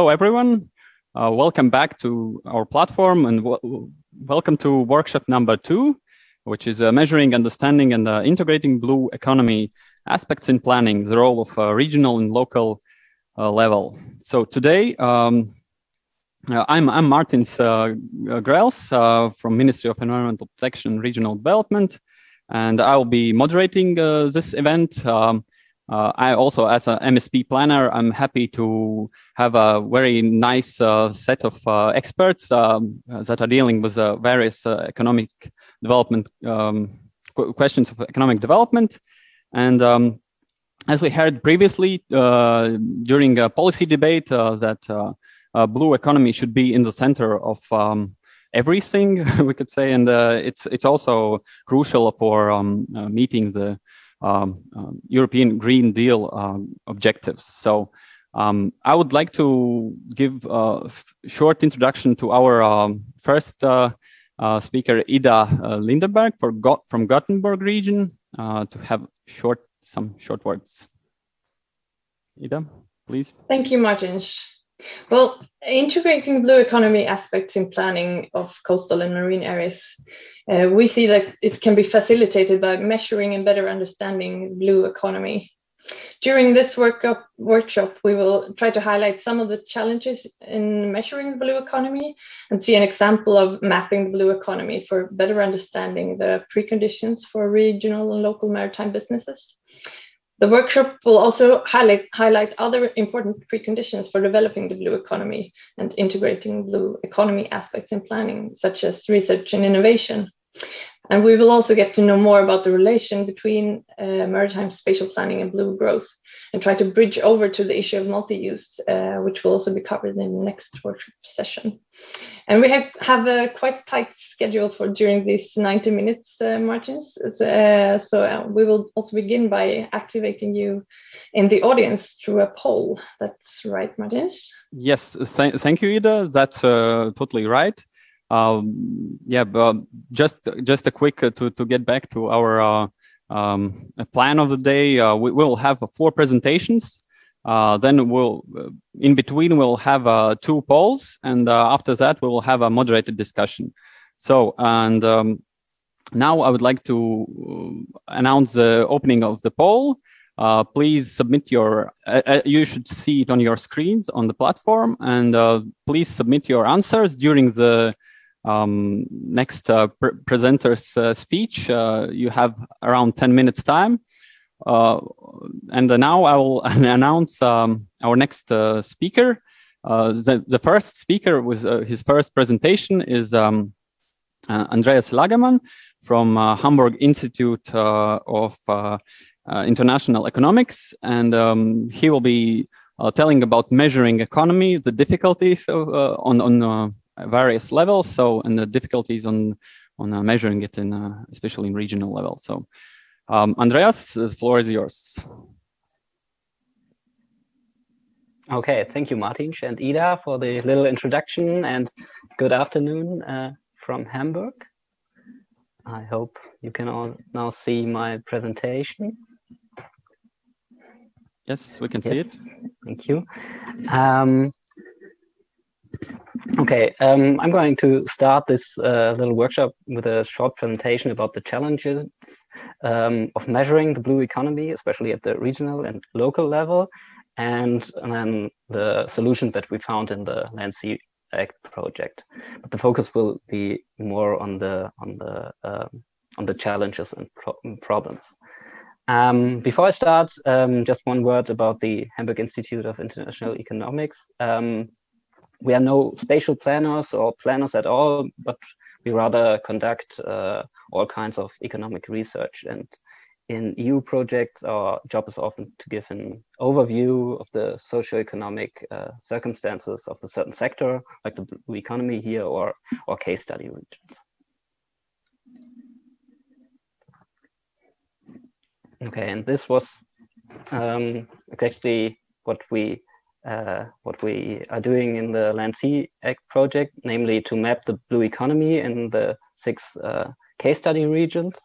Hello, everyone. Welcome back to our platform and welcome to workshop number 2, which is measuring, understanding, and integrating blue economy aspects in planning, the role of regional and local level. So today, I'm Martins Grels from Ministry of Environmental Protection and Regional Development, and I'll be moderating this event. I also, as an MSP planner, I'm happy to have a very nice set of experts that are dealing with various economic development questions of economic development. And as we heard previously during a policy debate, that blue economy should be in the center of everything, we could say, and it's also crucial for meeting the European Green Deal objectives. So I would like to give a short introduction to our first speaker, Ida Lindbergh from Gothenburg Region, to have some short words. Ida, please. Thank you, Martins. Well, integrating blue economy aspects in planning of coastal and marine areas, we see that it can be facilitated by measuring and better understanding blue economy. During this workshop, we will try to highlight some of the challenges in measuring the blue economy and see an example of mapping the blue economy for better understanding the preconditions for regional and local maritime businesses. The workshop will also highlight other important preconditions for developing the blue economy and integrating blue economy aspects in planning, such as research and innovation. And we will also get to know more about the relation between maritime spatial planning and blue growth, and try to bridge over to the issue of multi-use, which will also be covered in the next workshop session. And we have a quite tight schedule for during these 90 minutes, Martins. So we will also begin by activating you in the audience through a poll. That's right, Martins? Yes, thank you, Ida. That's totally right. Yeah, but just a quick to get back to our plan of the day. We will have 4 presentations. Then in between we'll have 2 polls, and after that we'll have a moderated discussion. So, and now I would like to announce the opening of the poll. Please submit your, you should see it on your screens on the platform, and please submit your answers during the next presenter's speech. You have around 10 minutes time. And now I will announce our next speaker. The first speaker with his first presentation is Andreas Lagemann from Hamburg Institute of International Economics, and he will be telling about measuring economy, the difficulties of, on various levels, so, and the difficulties on measuring it in especially in regional level. So Andreas, the floor is yours. Okay, thank you, Martin and Ida, for the little introduction, and good afternoon from Hamburg. I hope you can all now see my presentation. Yes, we can see it. Thank you. Okay, I'm going to start this little workshop with a short presentation about the challenges of measuring the blue economy, especially at the regional and local level, and then the solution that we found in the Land Sea Act project. But the focus will be more on the challenges and problems. Before I start, just one word about the Hamburg Institute of International Economics. We are no spatial planners or planners at all, but we rather conduct all kinds of economic research. And in EU projects, our job is often to give an overview of the socioeconomic circumstances of the certain sector, like the blue economy here, or case study regions. Okay, and this was exactly what we are doing in the Land Sea Act project, namely to map the blue economy in the 6 case study regions.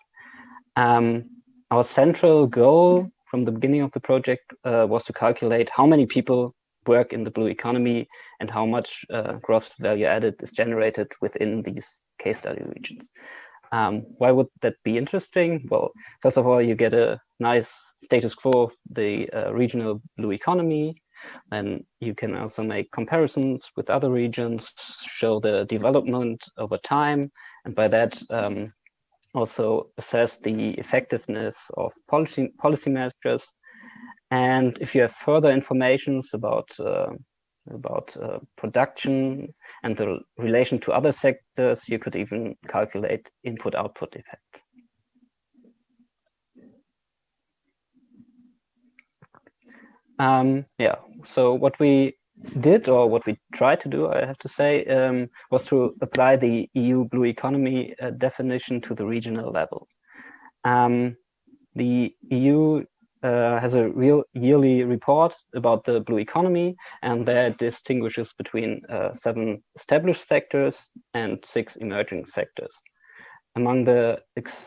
Our central goal from the beginning of the project was to calculate how many people work in the blue economy and how much gross value added is generated within these case study regions. Why would that be interesting? Well, first of all, you get a nice status quo of the regional blue economy, and you can also make comparisons with other regions, show the development over time, and by that also assess the effectiveness of policy measures. And if you have further information about production and the relation to other sectors, you could even calculate input-output effects. Yeah, so what we did, or what we tried to do, I have to say, was to apply the EU blue economy definition to the regional level. The EU has a real yearly report about the blue economy, and that distinguishes between 7 established sectors and 6 emerging sectors. Among the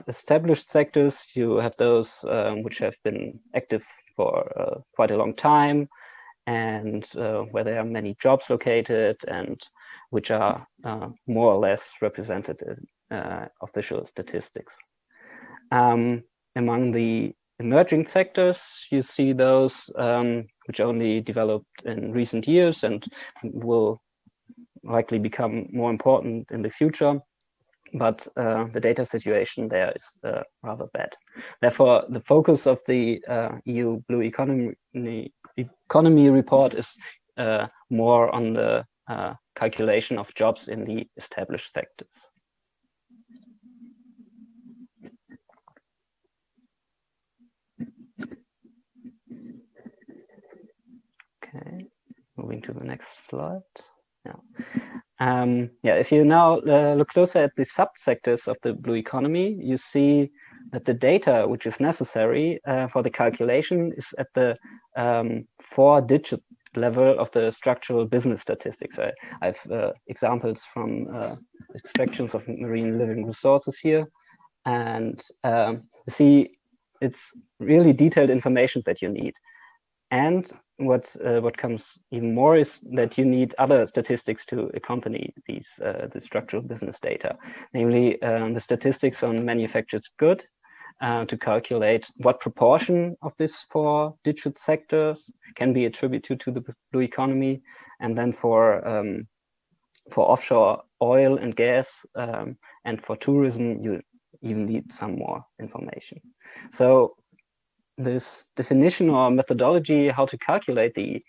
established sectors, you have those which have been active for quite a long time, and where there are many jobs located, and which are more or less represented in official statistics. Among the emerging sectors, you see those which only developed in recent years and will likely become more important in the future, but the data situation there is rather bad. Therefore, the focus of the EU Blue Economy report is more on the calculation of jobs in the established sectors. Okay, moving to the next slide. Yeah, if you now look closer at the subsectors of the blue economy, you see that the data which is necessary for the calculation is at the 4-digit level of the structural business statistics. I have examples from extractions of marine living resources here, and you see it's really detailed information that you need. And what comes even more is that you need other statistics to accompany these the structural business data, namely the statistics on manufactured goods to calculate what proportion of these 4-digit sectors can be attributed to the blue economy, and then for offshore oil and gas and for tourism, you even need some more information. So this definition or methodology how to calculate the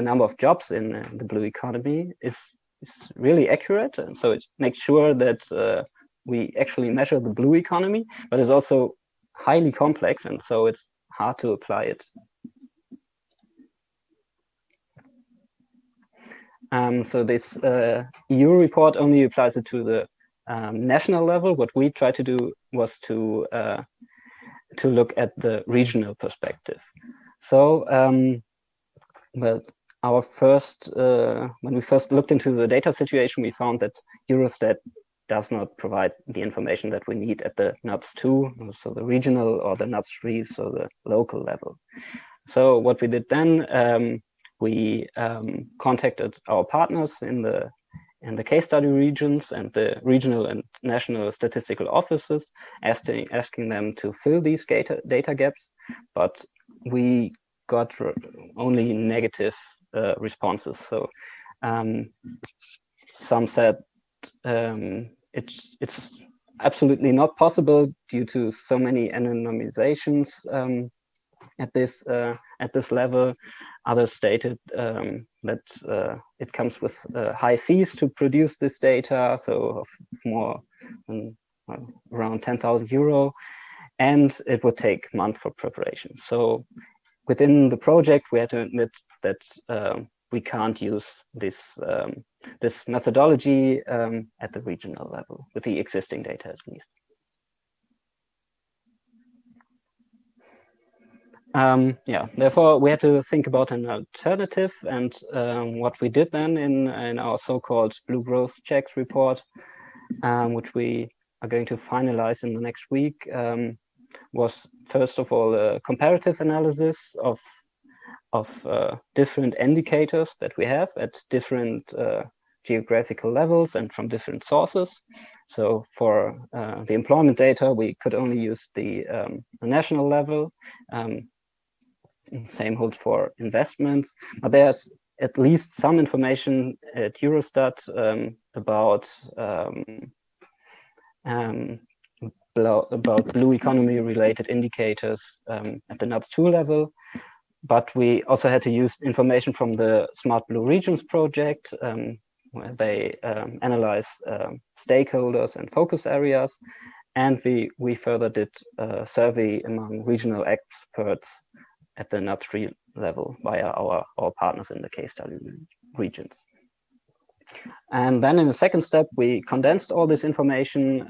number of jobs in the blue economy is really accurate, and so it makes sure that we actually measure the blue economy, but it's also highly complex, and so it's hard to apply it. So this EU report only applies it to the national level. What we tried to do was to look at the regional perspective. So, well, our first, when we first looked into the data situation, we found that Eurostat does not provide the information that we need at the NUTS 2, so the regional, or the NUTS 3, so the local level. So what we did then, we contacted our partners in the case study regions and the regional and national statistical offices, asking them to fill these data gaps, but we got only negative responses. So some said it's absolutely not possible due to so many anonymizations at this level. Others stated that it comes with high fees to produce this data, so of more than around 10,000 euro, and it would take months for preparation. So within the project, we had to admit that we can't use this this methodology at the regional level with the existing data, at least. Yeah, therefore we had to think about an alternative, and what we did then in our so-called Blue Growth Checks report, which we are going to finalize in the next week, was first of all a comparative analysis of different indicators that we have at different geographical levels and from different sources. So for the employment data, we could only use the national level. Same holds for investments, but there's at least some information at Eurostat about blue economy related indicators at the NUTS 2 level. But we also had to use information from the Smart Blue Regions project, where they analyze stakeholders and focus areas. And we further did a survey among regional experts at the NUTS 3 level via our partners in the case study regions. And then in the second step, we condensed all this information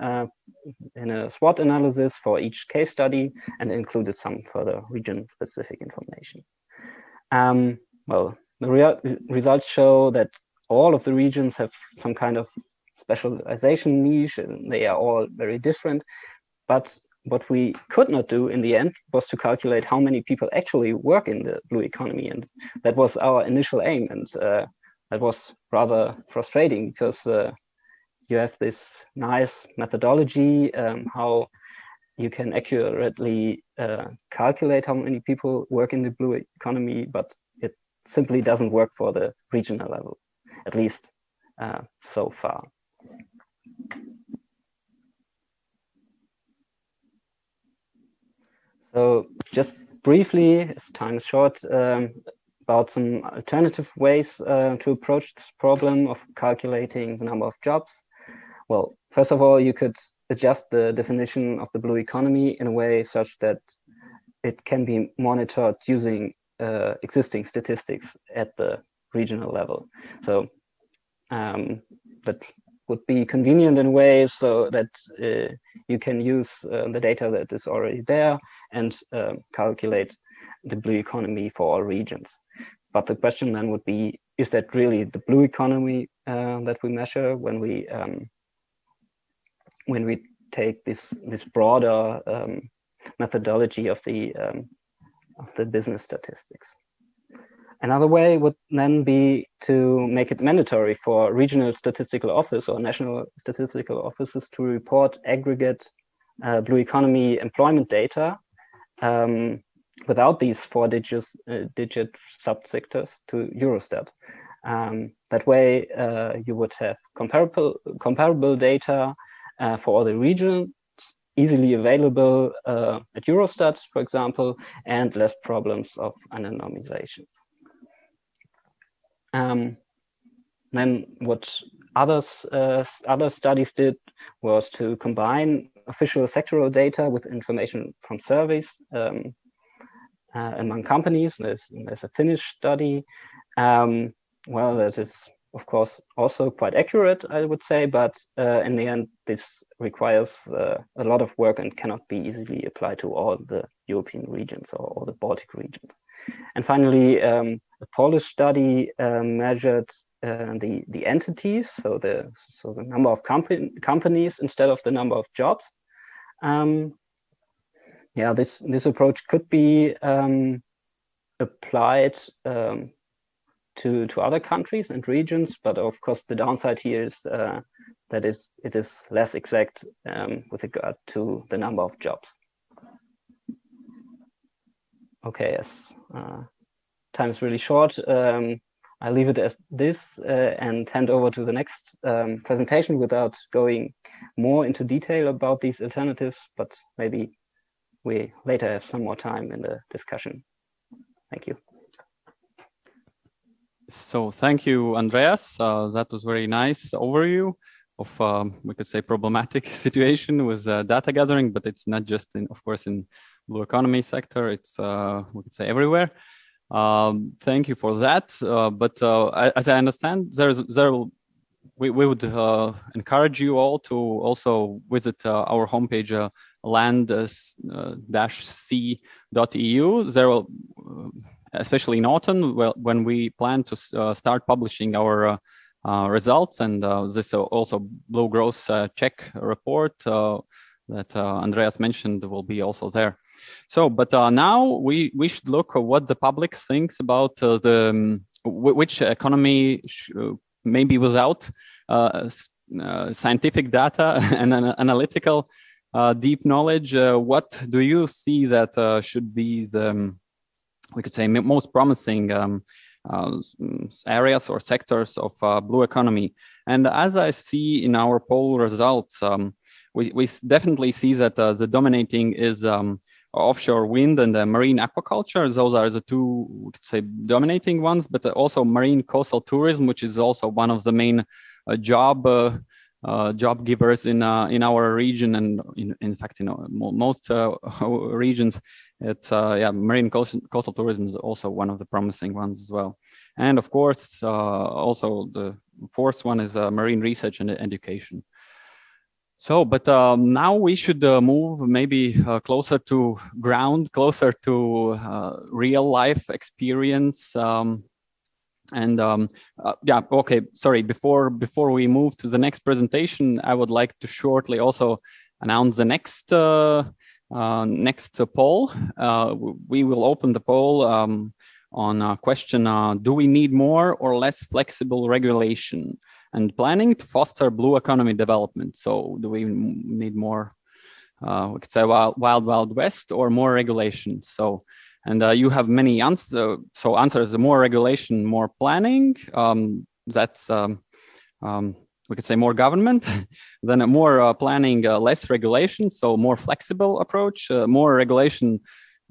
in a SWOT analysis for each case study and included some further region-specific information. Well, the results show that all of the regions have some kind of specialization niche, and they are all very different. But what we could not do in the end was to calculate how many people actually work in the blue economy. And that was our initial aim. And that was rather frustrating because you have this nice methodology, how you can accurately calculate how many people work in the blue economy, but it simply doesn't work for the regional level, at least so far. So just briefly, as time is short, about some alternative ways to approach this problem of calculating the number of jobs. Well, first of all, you could adjust the definition of the blue economy in a way such that it can be monitored using existing statistics at the regional level. So that would be convenient in a way so that you can use the data that is already there and calculate the blue economy for all regions. But the question then would be, is that really the blue economy that we measure when we take this broader methodology of the business statistics? Another way would then be to make it mandatory for regional statistical office or national statistical offices to report aggregate blue economy employment data without these four-digit subsectors to Eurostat. That way, you would have comparable data for all the regions, easily available at Eurostat, for example, and less problems of anonymizations. Then what other studies did was to combine official sectoral data with information from surveys among companies. There's a Finnish study. Well, that is, of course, also quite accurate, I would say, but in the end, this requires a lot of work and cannot be easily applied to all the European regions or all the Baltic regions. And finally, a Polish study measured the entities, so the number of companies instead of the number of jobs. Yeah, this approach could be applied to other countries and regions, but of course the downside here is that it is less exact with regard to the number of jobs. Okay, yes. Time is really short. I'll leave it as this and hand over to the next presentation without going more into detail about these alternatives, but maybe we later have some more time in the discussion. Thank you. So thank you, Andreas. That was very nice overview of, we could say, problematic situation with data gathering, but it's not just of course, in blue economy sector, it's, we could say, everywhere. Thank you for that. But as I understand, we would encourage you all to also visit our homepage, land-c.eu. There will, especially in autumn, when we plan to start publishing our results, and this also Blue Growth Check report that Andreas mentioned will be also there. So, but now we should look at what the public thinks about which economy maybe without scientific data and analytical deep knowledge. What do you see that should be the, we could say, most promising areas or sectors of blue economy? And as I see in our poll results, we definitely see that the dominating is offshore wind and marine aquaculture. Those are the two, we could say, dominating ones, but also marine coastal tourism, which is also one of the main job givers in our region, and in fact, most regions. It's marine coastal tourism is also one of the promising ones as well. And of course, also the fourth one is marine research and education. So, but now we should move maybe closer to ground, closer to real life experience. Okay, sorry, before we move to the next presentation, I would like to shortly also announce the next poll. We will open the poll on a question, do we need more or less flexible regulation and planning to foster blue economy development? So do we need more, we could say, wild west, or more regulation? So, and you have many answers. So answers: more regulation, more planning. That's we could say more government. Then more planning, less regulation. So more flexible approach. More regulation,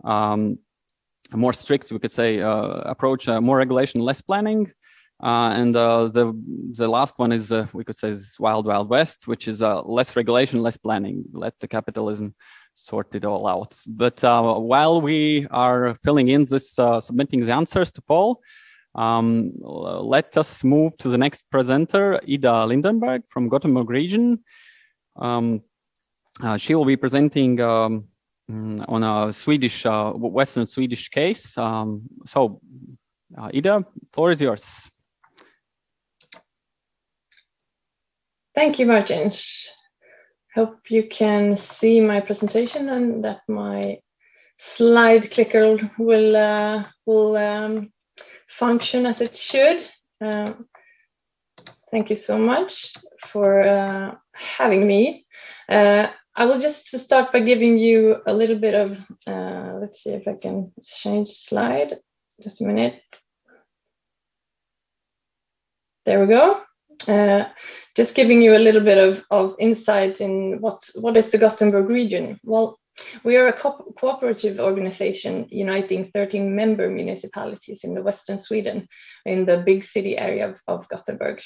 more strict, we could say, approach. More regulation, less planning. And the last one is we could say is wild west, which is less regulation, less planning. Let the capitalism sort it all out. But while we are filling in this, submitting the answers to poll, let us move to the next presenter, Ida Lindbergh from Gothenburg Region. She will be presenting on a Swedish, Western Swedish case. So, Ida, floor is yours. Thank you, Martin. Hope you can see my presentation and that my slide clicker will function as it should. Thank you so much for having me. I will just start by giving you a little bit of, let's see if I can change slide. Just a minute. There we go. Just giving you a little bit of insight in what is the Gothenburg region. Well, we are a cooperative organization uniting 13 member municipalities in the western Sweden, in the big city area of Gothenburg.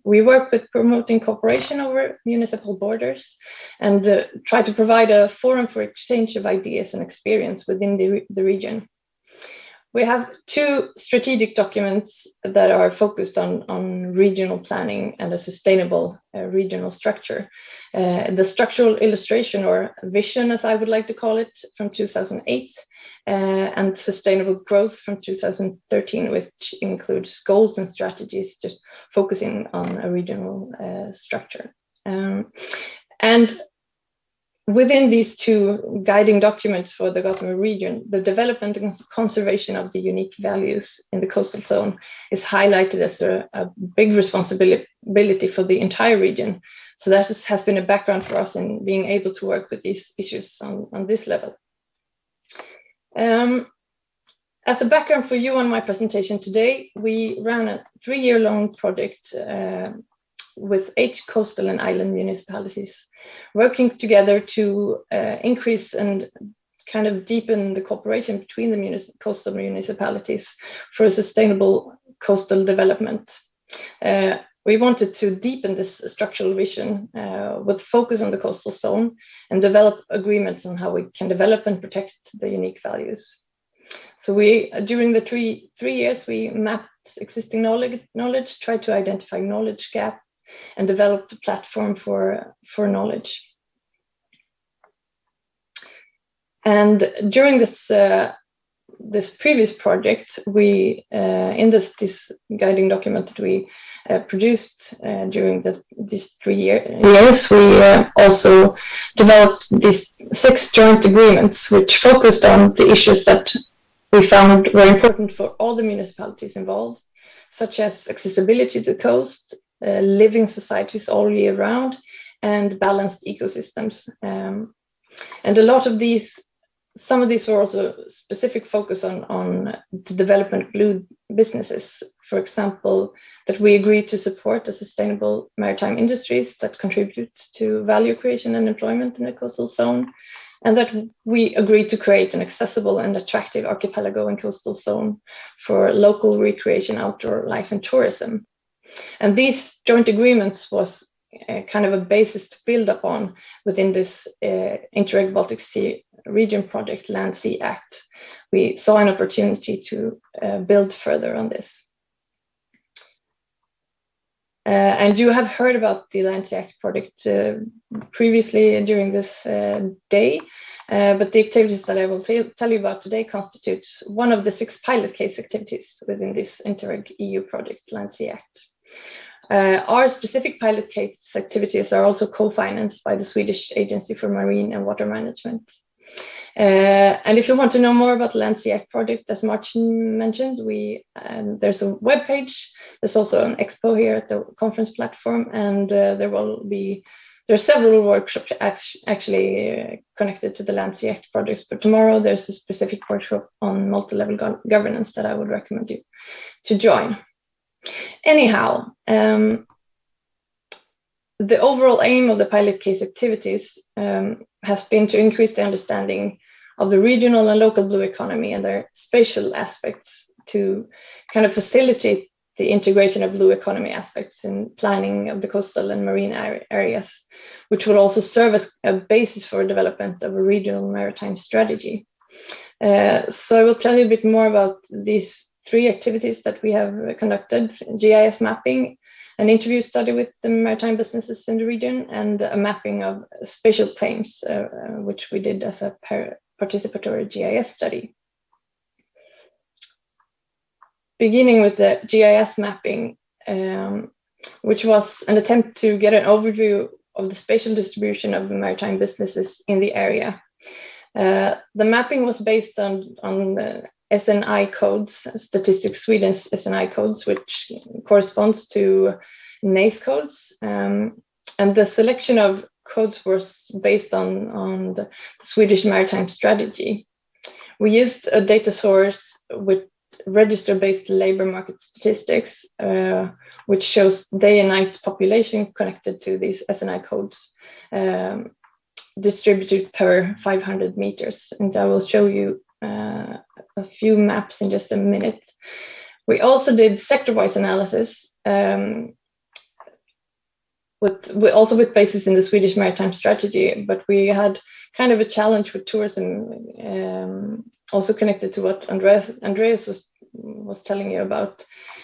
We work with promoting cooperation over municipal borders and try to provide a forum for exchange of ideas and experience within the region. We have two strategic documents that are focused on regional planning and a sustainable regional structure. The structural illustration, or vision as I would like to call it, from 2008, and sustainable growth from 2013, which includes goals and strategies just focusing on a regional structure. And within these two guiding documents for the Gothenburg region, the development and conservation of the unique values in the coastal zone is highlighted as a big responsibility for the entire region. So that has been a background for us in being able to work with these issues on this level. As a background for you on my presentation today, we ran a 3-year-long project with 8 coastal and island municipalities, working together to increase and kind of deepen the cooperation between the coastal municipalities for a sustainable coastal development. We wanted to deepen this structural vision with focus on the coastal zone and develop agreements on how we can develop and protect the unique values. So during the three years, we mapped existing knowledge, tried to identify knowledge gap, and developed a platform for knowledge. And during this this previous project, we in this guiding document that we produced during these 3 years, we also developed these 6 joint agreements, which focused on the issues that we found were important for all the municipalities involved, such as accessibility to the coast, living societies all year round, and balanced ecosystems. And a lot of these, some of these were also specific focus on the development of blue businesses. For example, that we agreed to support the sustainable maritime industries that contribute to value creation and employment in the coastal zone, and that we agreed to create an accessible and attractive archipelago and coastal zone for local recreation, outdoor life, and tourism. And these joint agreements was kind of a basis to build upon within this Interreg Baltic Sea region project, Land Sea Act. We saw an opportunity to build further on this. And you have heard about the Land Sea Act project previously during this day, but the activities that I will tell you about today constitutes one of the 6 pilot case activities within this Interreg EU project, Land Sea Act. Our specific pilot case activities are also co-financed by the Swedish Agency for Marine and Water Management. And if you want to know more about the Land Sea Act project, as Martin mentioned, there's a webpage. There's also an expo here at the conference platform, and there are several workshops actually connected to the Land Sea Act projects. But tomorrow there's a specific workshop on multi-level governance that I would recommend you to join. Anyhow, the overall aim of the pilot case activities has been to increase the understanding of the regional and local blue economy and their spatial aspects to kind of facilitate the integration of blue economy aspects in planning of the coastal and marine areas, which will also serve as a basis for development of a regional maritime strategy. So I will tell you a bit more about these 3 activities that we have conducted: GIS mapping, an interview study with the maritime businesses in the region, and a mapping of spatial claims, which we did as a participatory GIS study. Beginning with the GIS mapping, which was an attempt to get an overview of the spatial distribution of the maritime businesses in the area. The mapping was based on the SNI codes, Statistics Sweden's SNI codes, which corresponds to NACE codes. And the selection of codes was based on the Swedish maritime strategy. We used a data source with register-based labor market statistics, which shows day and night population connected to these SNI codes, distributed per 500 meters. And I will show you a few maps in just a minute. We also did sector-wise analysis, with basis in the Swedish maritime strategy, but we had kind of a challenge with tourism, also connected to what Andreas was telling you about,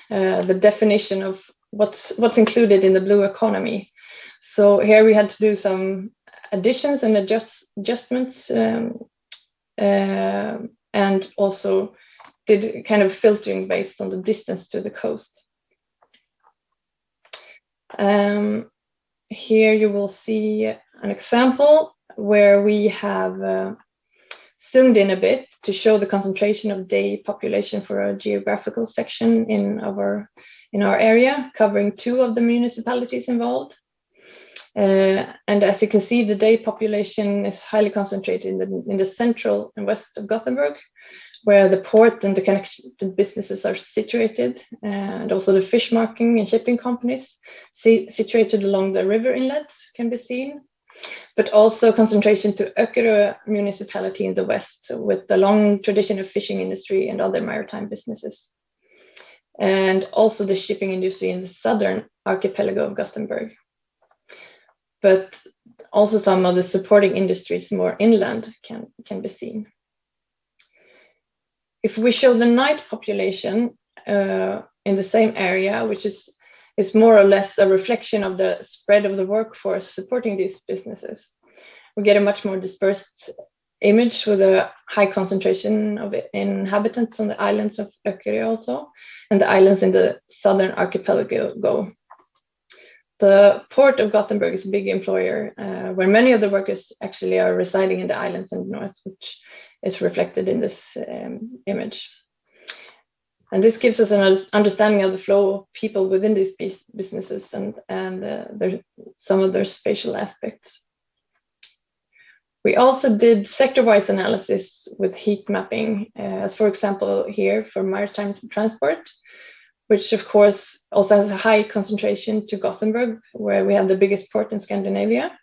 the definition of what's included in the blue economy. So here we had to do some additions and adjustments, and also did kind of filtering based on the distance to the coast. Here you will see an example where we have zoomed in a bit to show the concentration of day population for a geographical section in our area, covering 2 of the municipalities involved. And as you can see, the day population is highly concentrated in the central and west of Gothenburg, where the port and the connected businesses are situated, and also the fish marketing and shipping companies situated along the river inlets can be seen, but also concentration to Öckerö municipality in the west, with the long tradition of fishing industry and other maritime businesses, and also the shipping industry in the southern archipelago of Gothenburg. But also some of the supporting industries more inland can be seen. If we show the night population in the same area, which is more or less a reflection of the spread of the workforce supporting these businesses, we get a much more dispersed image with a high concentration of inhabitants on the islands of Öckerö also, and the islands in the southern archipelago. The port of Gothenburg is a big employer, where many of the workers actually are residing in the islands in the north, which is reflected in this image. And this gives us an understanding of the flow of people within these businesses and some of their spatial aspects. We also did sector-wise analysis with heat mapping, as for example here for maritime transport, which of course also has a high concentration to Gothenburg, where we have the biggest port in Scandinavia.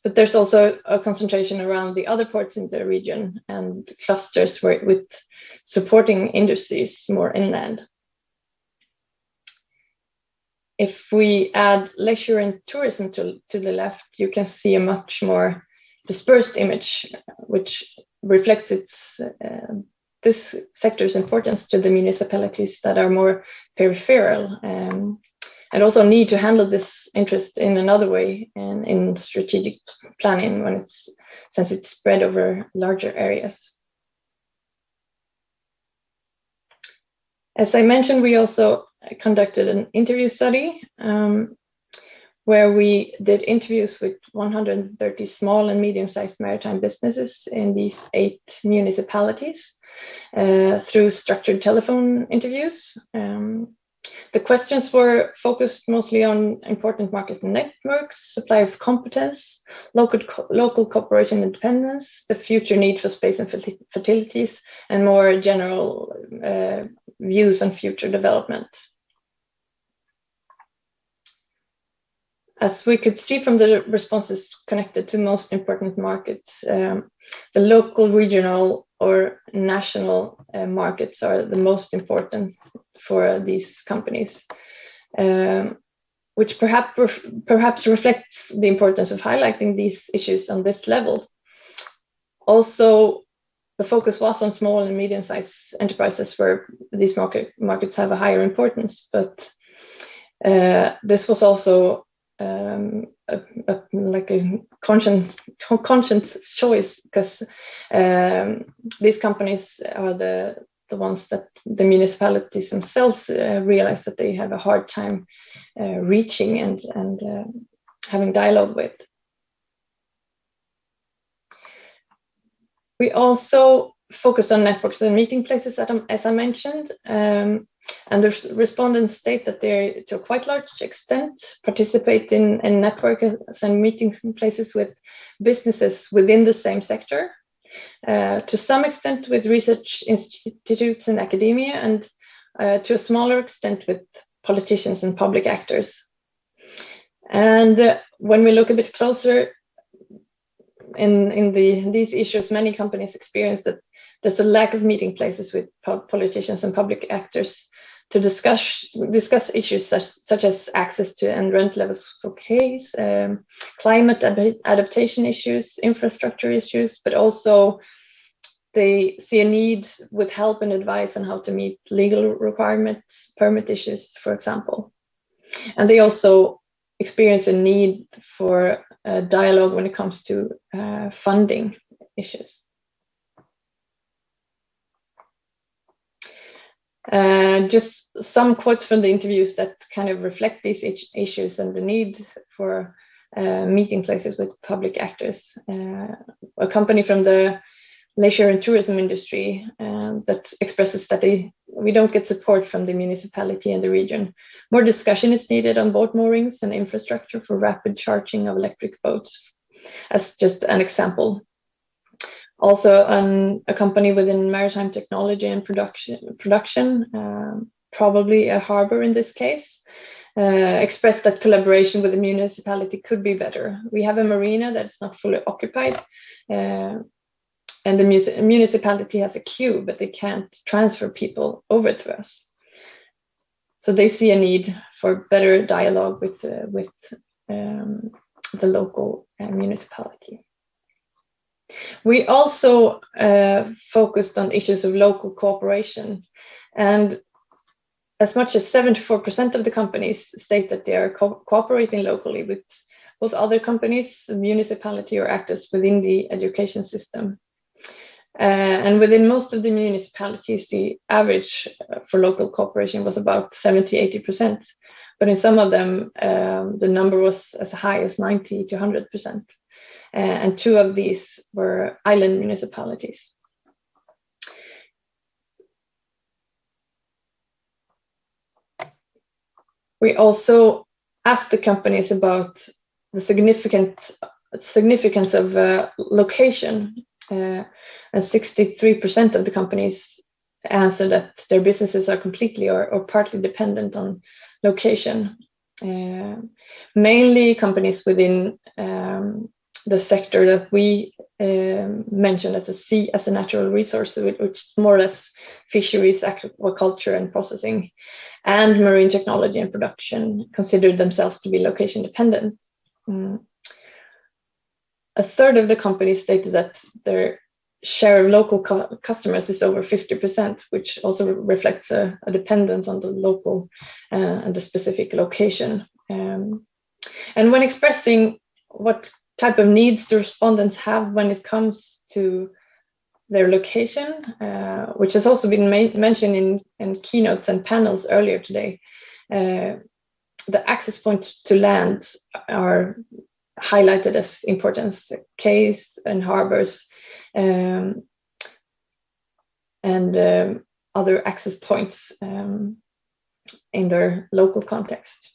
But there's also a concentration around the other ports in the region and clusters with supporting industries more inland. If we add leisure and tourism to the left, you can see a much more dispersed image, which reflects this sector's importance to the municipalities that are more peripheral and also need to handle this interest in another way and in strategic planning since it's spread over larger areas. As I mentioned, we also conducted an interview study where we did interviews with 130 small and medium-sized maritime businesses in these 8 municipalities through structured telephone interviews. The questions were focused mostly on important market networks, supply of competence, local cooperation independence, the future need for space and fertilities, and more general views on future development. As we could see from the responses connected to most important markets, the local, regional, or national markets are the most important for these companies, which perhaps reflects the importance of highlighting these issues on this level. Also, the focus was on small and medium-sized enterprises where these markets have a higher importance, but this was also like a conscious choice, because these companies are the ones that the municipalities themselves realize that they have a hard time reaching and having dialogue with. We also focused on networks and meeting places, as I mentioned. And the respondents state that they, to a quite large extent, participate in networks and meeting places with businesses within the same sector, to some extent with research institutes and academia, and to a smaller extent with politicians and public actors. And when we look a bit closer in these issues, many companies experience that there's a lack of meeting places with politicians and public actors to discuss issues such as access to and rent levels for case, climate adaptation issues, infrastructure issues, but also they see a need with help and advice on how to meet legal requirements, permit issues, for example. And they also experience a need for dialogue when it comes to funding issues. Just some quotes from the interviews that kind of reflect these issues and the need for meeting places with public actors. A company from the leisure and tourism industry that expresses that we don't get support from the municipality and the region. More discussion is needed on boat moorings and infrastructure for rapid charging of electric boats, as just an example. Also, a company within maritime technology and production, probably a harbor in this case, expressed that collaboration with the municipality could be better. We have a marina that is not fully occupied, and the municipality has a queue, but they can't transfer people over to us. So they see a need for better dialogue with the local municipality. We also focused on issues of local cooperation, and as much as 74% of the companies state that they are cooperating locally with other companies, the municipality, or actors within the education system. And within most of the municipalities, the average for local cooperation was about 70–80%. But in some of them, the number was as high as 90 to 100%. And 2 of these were island municipalities. We also asked the companies about the significance of location. And 63% of the companies answered that their businesses are completely or partly dependent on location. Mainly companies within the sector that we mentioned as the sea as a natural resource, which is more or less fisheries, aquaculture and processing, and marine technology and production, considered themselves to be location dependent. A third of the companies stated that their share of local customers is over 50%, which also reflects a dependence on the local and the specific location. And when expressing what type of needs the respondents have when it comes to their location, which has also been mentioned in keynotes and panels earlier today, the access points to land are highlighted as importance, quays and harbors, and other access points in their local context.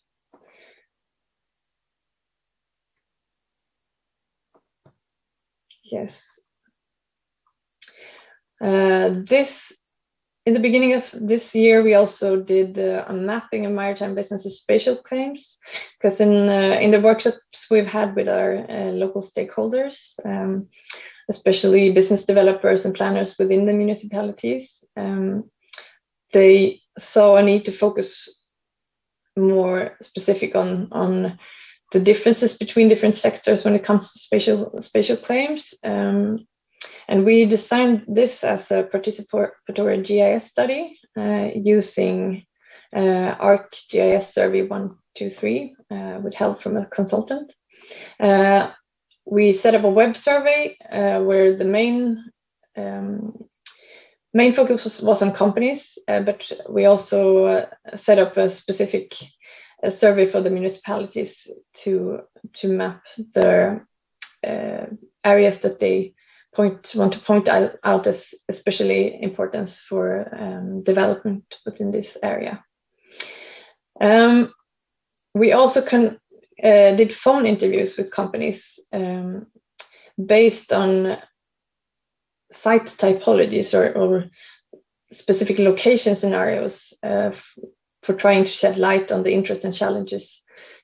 Yes. In the beginning of this year, we also did a mapping of maritime businesses' spatial claims, because in the workshops we've had with our local stakeholders, especially business developers and planners within the municipalities, they saw a need to focus more specific on the differences between different sectors when it comes to spatial claims. And we designed this as a participatory GIS study using ArcGIS Survey 123 with help from a consultant. We set up a web survey where the main focus was on companies, but we also set up a specific survey for the municipalities to map their areas that they want to point out as especially importance for development within this area. We also did phone interviews with companies based on site typologies or specific location scenarios for trying to shed light on the interest and challenges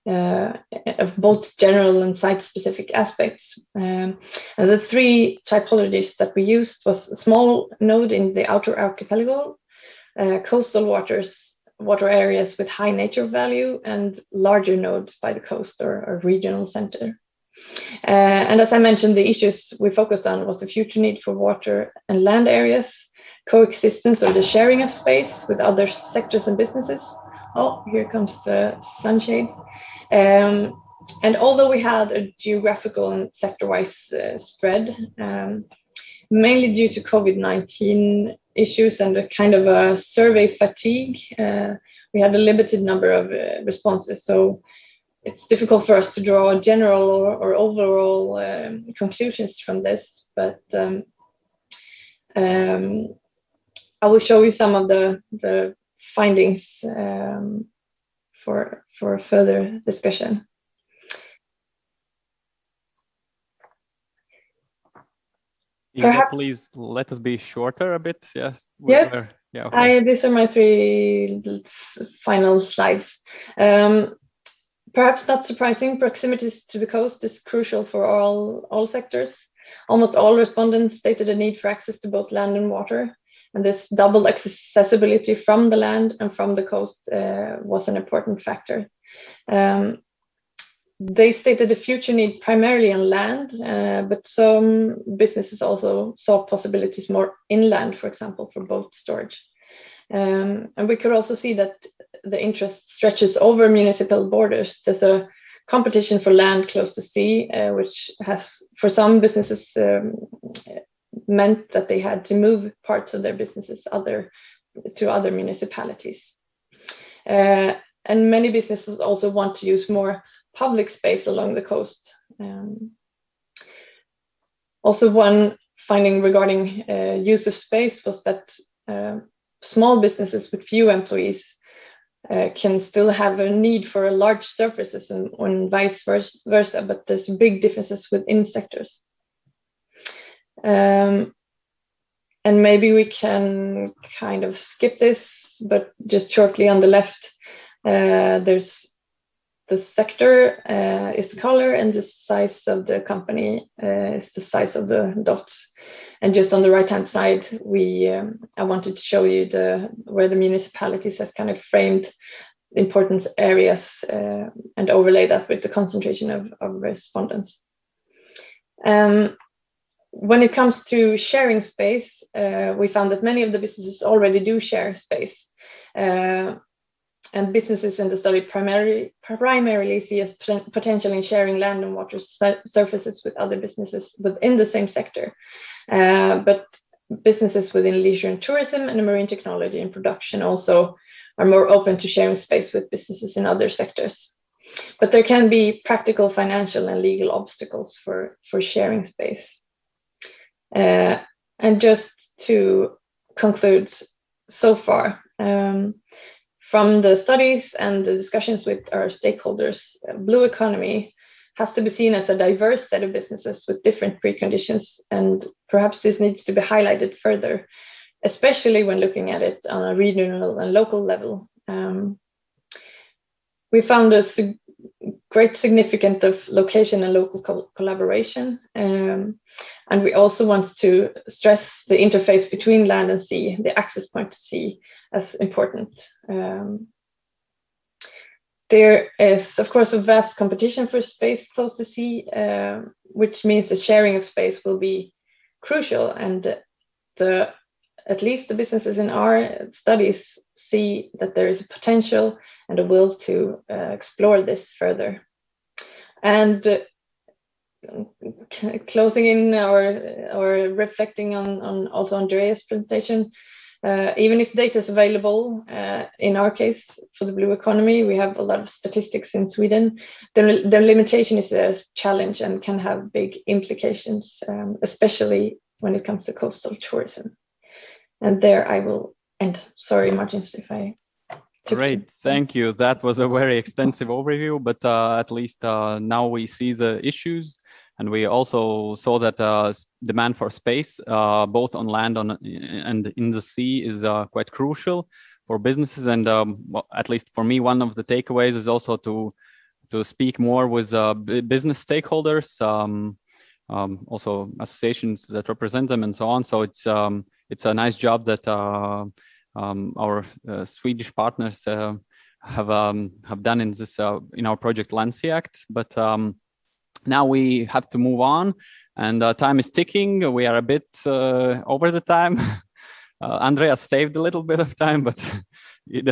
of both general and site-specific aspects. And the 3 typologies that we used was a small node in the outer archipelago, coastal water areas with high nature value, and larger nodes by the coast or regional center. And as I mentioned, the issues we focused on was the future need for water and land areas, coexistence or the sharing of space with other sectors and businesses. Oh, here comes the sunshade. And although we had a geographical and sector-wise spread, mainly due to COVID-19 issues and a kind of a survey fatigue, we had a limited number of responses. So it's difficult for us to draw general or overall conclusions from this, but I will show you some of the findings for further discussion. Perhaps, please let us be shorter a bit. Yes. Yes. Yeah. Okay. These are my 3 final slides. Perhaps not surprising, proximity to the coast is crucial for all sectors. Almost all respondents stated a need for access to both land and water. And this double accessibility from the land and from the coast was an important factor. They stated the future need primarily on land, but some businesses also saw possibilities more inland, for example, for boat storage. And we could also see that the interest stretches over municipal borders. There's a competition for land close to sea, which has, for some businesses, meant that they had to move parts of their businesses to other municipalities. And many businesses also want to use more public space along the coast. Also, one finding regarding use of space was that small businesses with few employees can still have a need for large surfaces and vice versa, but there's big differences within sectors. And maybe we can kind of skip this, but just shortly on the left, there's the sector is the color, and the size of the company is the size of the dots. And just on the right-hand side, I wanted to show you where the municipalities have kind of framed important areas and overlay that with the concentration of respondents. When it comes to sharing space, we found that many of the businesses already do share space. And businesses in the study primarily see as potential in sharing land and water surfaces with other businesses within the same sector. But businesses within leisure and tourism and marine technology and production also are more open to sharing space with businesses in other sectors. But there can be practical, financial, and legal obstacles for sharing space. And just to conclude so far, from the studies and the discussions with our stakeholders, blue economy has to be seen as a diverse set of businesses with different preconditions, and perhaps this needs to be highlighted further, especially when looking at it on a regional and local level. We found a great significance of location and local collaboration, and we also want to stress the interface between land and sea, the access point to sea, as important. There is, of course, a vast competition for space close to sea, which means the sharing of space will be crucial. And at least the businesses in our studies see that there is a potential and a will to explore this further. And closing in or reflecting on also Andreas' presentation, even if data is available, in our case for the blue economy, we have a lot of statistics in Sweden. The limitation is a challenge and can have big implications, especially when it comes to coastal tourism. And there I will end. Sorry, Martin, if I took Great, thank you. That was a very extensive overview, but at least now we see the issues. And we also saw that demand for space, both on land and in the sea, is quite crucial for businesses. And well, at least for me, one of the takeaways is also to speak more with business stakeholders, also associations that represent them, and so on. So it's a nice job that our Swedish partners have done in this in our project Landsiakt. But now we have to move on, and time is ticking. We are a bit over the time. Andreas saved a little bit of time, but it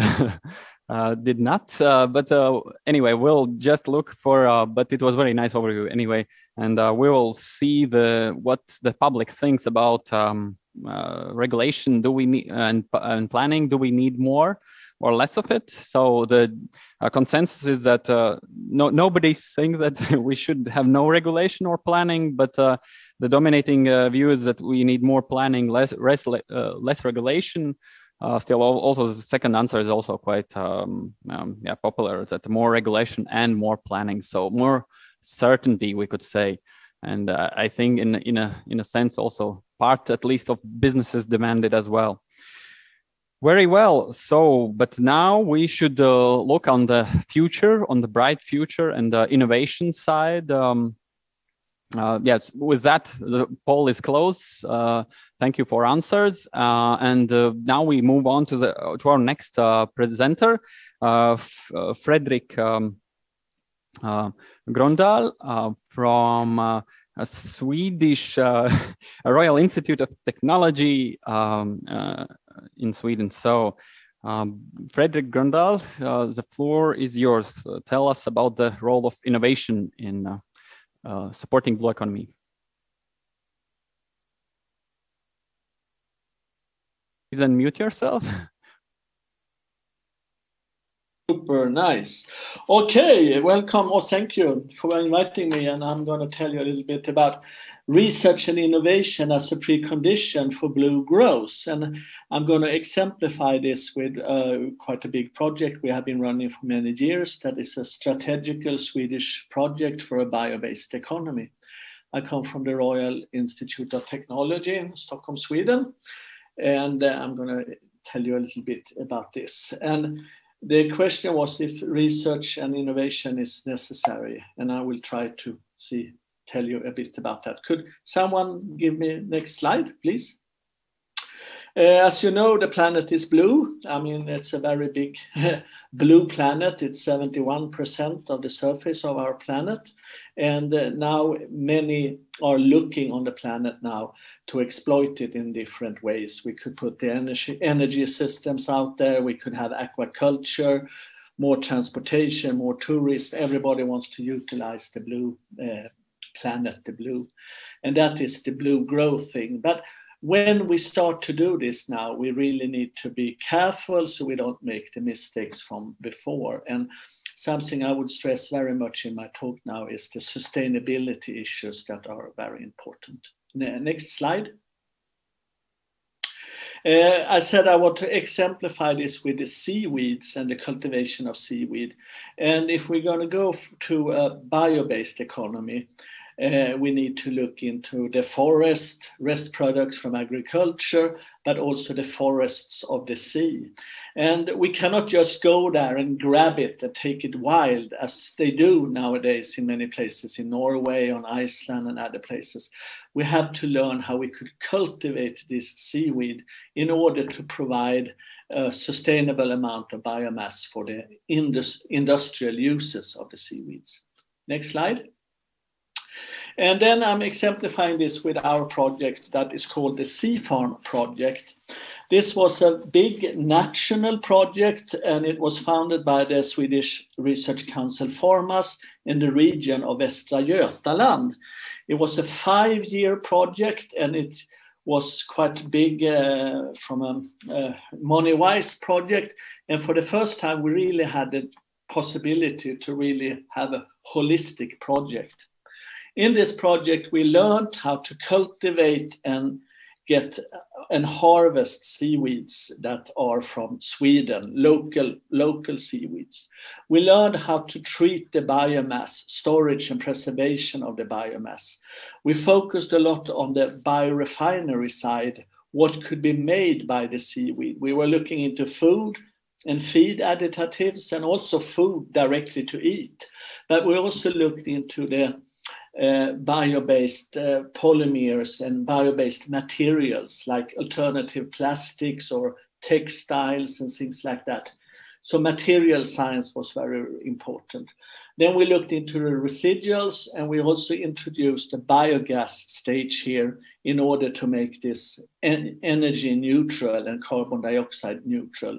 did not. But anyway, we'll just look for. But it was very nice overview anyway, and we will see what the public thinks about regulation. Do we need and planning? Do we need more or less of it? So the consensus is that nobody's saying that we should have no regulation or planning, but the dominating view is that we need more planning, less regulation. Still, also the second answer is also quite popular, that more regulation and more planning, so more certainty, we could say. And I think in a sense also part at least of businesses demand it as well. Very well. So, but now we should look on the future, on the bright future and the innovation side. Yes, with that, the poll is closed. Thank you for answers. And now we move on to our next presenter, Fredrik Gröndahl from a Swedish Royal Institute of Technology in Sweden. So, Fredrik Gröndahl, the floor is yours. Tell us about the role of innovation in supporting blue economy. Please unmute yourself. Super nice. Okay, welcome or thank you for inviting me, and I'm going to tell you a little bit about research and innovation as a precondition for blue growth. And I'm going to exemplify this with quite a big project we have been running for many years. That is a strategical Swedish project for a bio-based economy. I come from the Royal Institute of Technology in Stockholm, Sweden, and I'm going to tell you a little bit about this. And the question was if research and innovation is necessary, and I will try to tell you a bit about that. Could someone give me next slide, please? As you know, the planet is blue. I mean, it's a very big blue planet. It's 71% of the surface of our planet. And now many are looking on the planet now to exploit it in different ways. We could put the energy systems out there. We could have aquaculture, more transportation, more tourism. Everybody wants to utilize the blue planet, the blue. And that is the blue growth thing. But when we start to do this now, we really need to be careful so we don't make the mistakes from before. And something I would stress very much in my talk now is the sustainability issues that are very important. Next slide. I said I want to exemplify this with the seaweeds and the cultivation of seaweed. And if we're going to go to a bio-based economy, we need to look into the forest, rest products from agriculture, but also the forests of the sea. And we cannot just go there and grab it and take it wild as they do nowadays in many places in Norway, on Iceland and other places. We have to learn how we could cultivate this seaweed in order to provide a sustainable amount of biomass for the industrial uses of the seaweeds. Next slide. And then I'm exemplifying this with our project that is called the Sea Farm project. This was a big national project, and it was founded by the Swedish Research Council Formas in the region of Västra Götaland. It was a 5-year project, and it was quite big from a money-wise project. And for the first time, we really had the possibility to really have a holistic project. In this project, we learned how to cultivate and get and harvest seaweeds that are from Sweden, local seaweeds. We learned how to treat the biomass, storage and preservation of the biomass. We focused a lot on the biorefinery side, what could be made by the seaweed. We were looking into food and feed additives and also food directly to eat. But we also looked into the bio-based polymers and bio-based materials like alternative plastics or textiles and things like that. So material science was very important. Then we looked into the residuals, and we also introduced a biogas stage here in order to make this energy neutral and carbon dioxide neutral.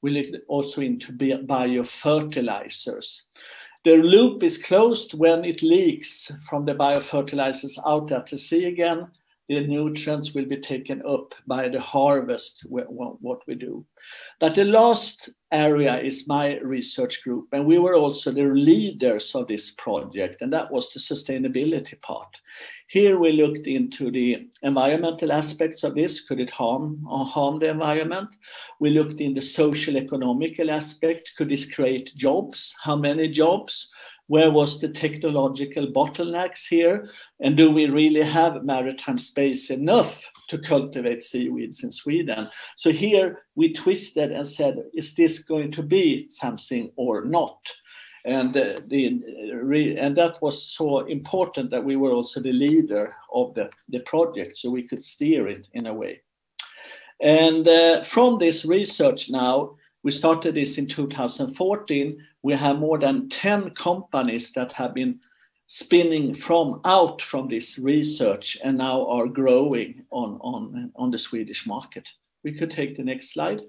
We looked also into biofertilizers. The loop is closed when it leaks from the biofertilizers out at the sea again. The nutrients will be taken up by the harvest, what we do. But the last area is my research group, and we were also the leaders of this project, and that was the sustainability part. Here we looked into the environmental aspects of this. Could it harm the environment? We looked in the social economical aspect. Could this create jobs? How many jobs? Where was the technological bottlenecks here? And do we really have maritime space enough to cultivate seaweeds in Sweden? So here we twisted and said, is this going to be something or not? And that was so important that we were also the leader of the project, so we could steer it in a way. And from this research now, we started this in 2014. We have more than 10 companies that have been spinning out from this research and now are growing on the Swedish market. We could take the next slide.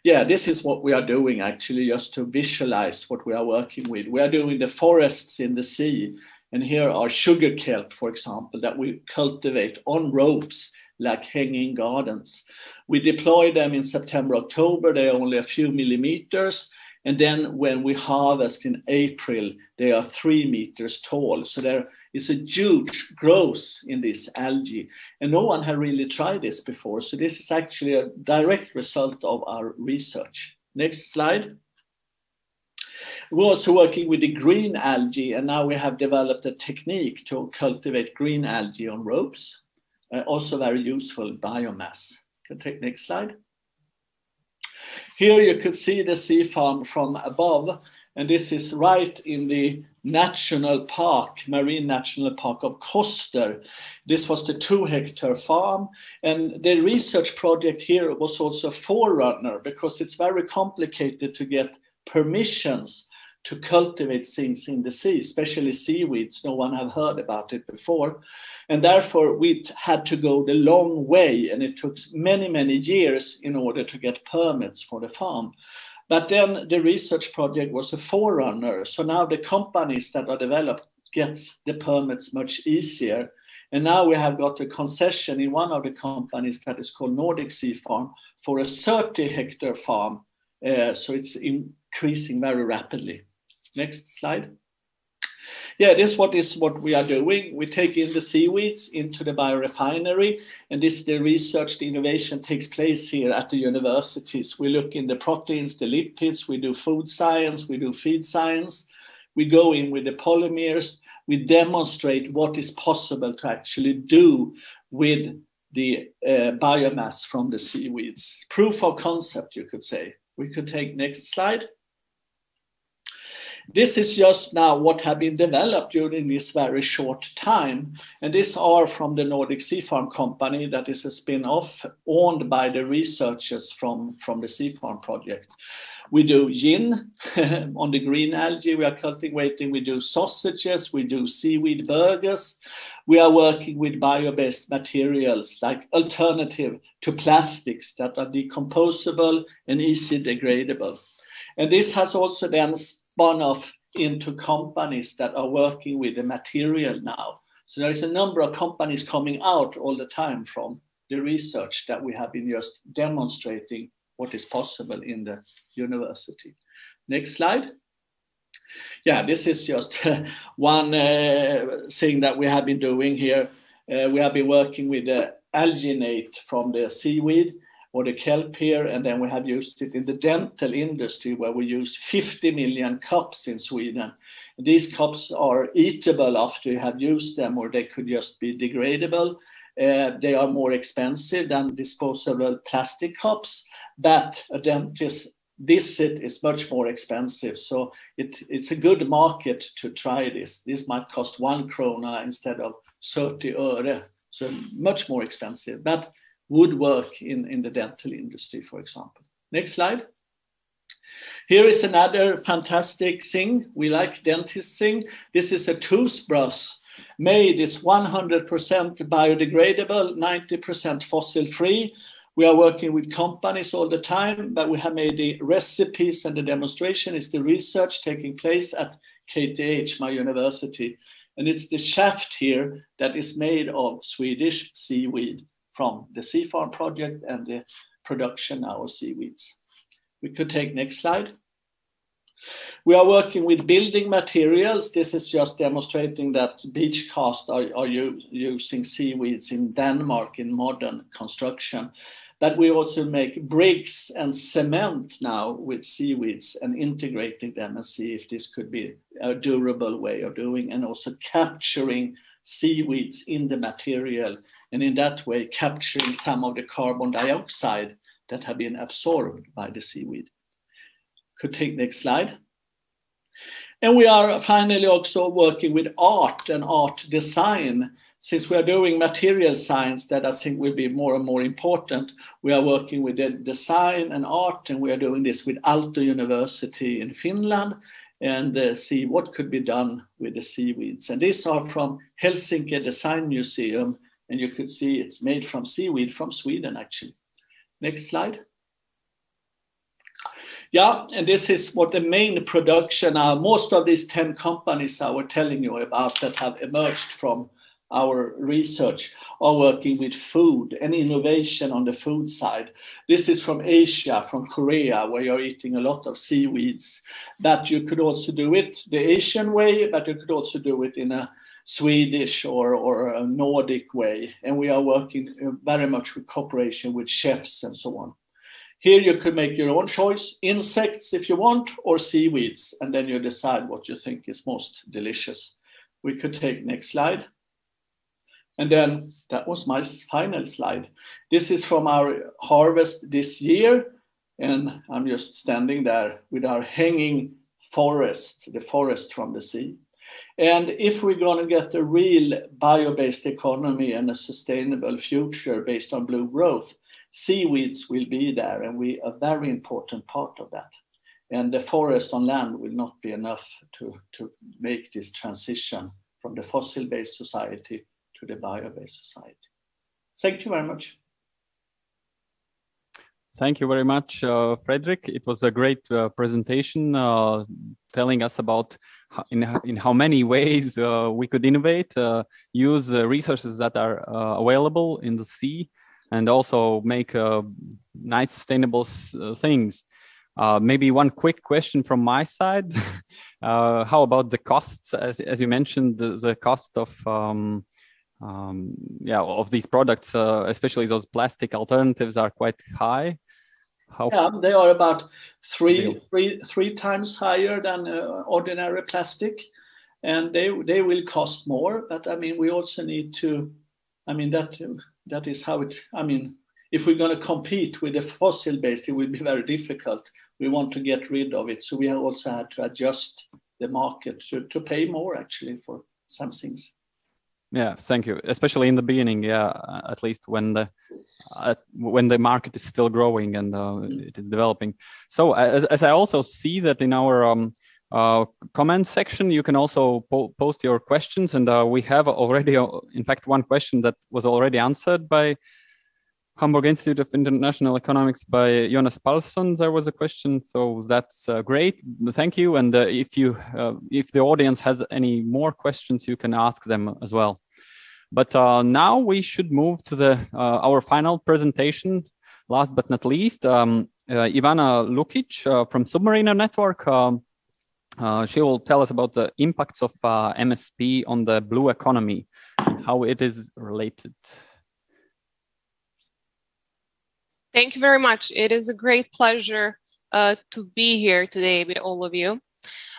Yeah, this is what we are doing actually, just to visualize what we are working with. We are doing the forests in the sea. And here are sugar kelp, for example, that we cultivate on ropes like hanging gardens. We deploy them in September, October. They're only a few millimeters. And then when we harvest in April, they are 3 meters tall. So there is a huge growth in this algae. And no one had really tried this before. So this is actually a direct result of our research. Next slide. We're also working with the green algae, and now we have developed a technique to cultivate green algae on ropes. Also very useful biomass. Can take next slide. Here you could see the sea farm from above, and this is right in the national park, Marine National Park of Koster. This was the 2-hectare farm, and the research project here was also a forerunner because it's very complicated to get permissions to cultivate things in the sea, especially seaweeds. No one have heard about it before. And therefore we had to go the long way, and it took many, many years in order to get permits for the farm. But then the research project was a forerunner. So now the companies that are developed gets the permits much easier. And now we have got a concession in one of the companies that is called Nordic Sea Farm for a 30-hectare farm. So it's increasing very rapidly. Next slide. Yeah, this is what we are doing. We take in the seaweeds into the biorefinery, and the research, the innovation takes place here at the universities. We look in the proteins, the lipids, we do food science, we do feed science. We go in with the polymers, we demonstrate what is possible to actually do with the biomass from the seaweeds. Proof of concept, you could say. We could take next slide. This is just now what have been developed during this very short time. And these are from the Nordic Sea Farm company that is a spin-off owned by the researchers from the Sea Farm project. We do gin on the green algae we are cultivating. We do sausages, we do seaweed burgers. We are working with bio-based materials like alternative to plastics that are decomposable and easy degradable. And this has also then spun off into companies that are working with the material now. So there is a number of companies coming out all the time from the research that we have been just demonstrating what is possible in the university. Next slide. Yeah, this is just one thing that we have been doing here. We have been working with the alginate from the seaweed or the kelp here, and then we have used it in the dental industry where we use 50 million cups in Sweden. These cups are eatable after you have used them, or they could just be degradable. They are more expensive than disposable plastic cups, but a dentist visit is much more expensive. So it's a good market to try this. This might cost 1 krona instead of 30 öre, so much more expensive, but would work in the dental industry, for example. Next slide. Here is another fantastic thing. We like dentist thing. This is a toothbrush made. It's 100% biodegradable, 90% fossil free. We are working with companies all the time, but we have made the recipes, and the demonstration is the research taking place at KTH, my university. And it's the shaft here that is made of Swedish seaweed from the Sea Farm project and the production now of seaweeds. We could take next slide. We are working with building materials. This is just demonstrating that beach cast are using seaweeds in Denmark in modern construction. But we also make bricks and cement now with seaweeds and integrating them and see if this could be a durable way of doing, and also capturing seaweeds in the material, and in that way capturing some of the carbon dioxide that have been absorbed by the seaweed. Could take next slide. And we are finally also working with art and art design. Since we are doing material science that I think will be more and more important, we are working with the design and art, and we are doing this with Aalto University in Finland, and see what could be done with the seaweeds. And these are from Helsinki Design Museum, and you could see it's made from seaweed from Sweden, actually. Next slide. Yeah, and this is what the main production are. Most of these 10 companies I was telling you about that have emerged from our research are working with food and innovation on the food side. This is from Asia, from Korea, where you're eating a lot of seaweeds. But you could also do it the Asian way, but you could also do it in a Swedish or a Nordic way. And we are working very much with cooperation with chefs and so on. Here you could make your own choice, insects if you want, or seaweeds, and then you decide what you think is most delicious. We could take next slide. And then that was my final slide. This is from our harvest this year. And I'm just standing there with our hanging forest, the forest from the sea. And if we're going to get a real bio-based economy and a sustainable future based on blue growth, seaweeds will be there, and we are a very important part of that. And the forest on land will not be enough to make this transition from the fossil-based society to the bio-based society. Thank you very much. Thank you very much, Fredrik. It was a great presentation telling us about in how many ways we could innovate, use resources that are available in the sea, and also make nice sustainable things. Maybe one quick question from my side. How about the costs? As you mentioned, the cost of these products, especially those plastic alternatives, are quite high. Yeah, they are about three times higher than ordinary plastic, and they will cost more. But I mean, we also need to. I mean, that is how it. I mean, if we're going to compete with the fossil-based, it will be very difficult. We want to get rid of it, so we have also had to adjust the market to pay more actually for some things. Yeah, thank you. Especially in the beginning, yeah, at least when the market is still growing and it is developing. So as I also see that in our comment section, you can also post your questions, and we have already, in fact, one question that was already answered by Hamburg Institute of International Economics by Jonas Palsson. There was a question, so that's great. Thank you. And if the audience has any more questions, you can ask them as well. But now we should move to our final presentation. Last but not least, Ivana Lukic from SUBMARINER Network. She will tell us about the impacts of MSP on the blue economy and how it is related. Thank you very much. It is a great pleasure to be here today with all of you.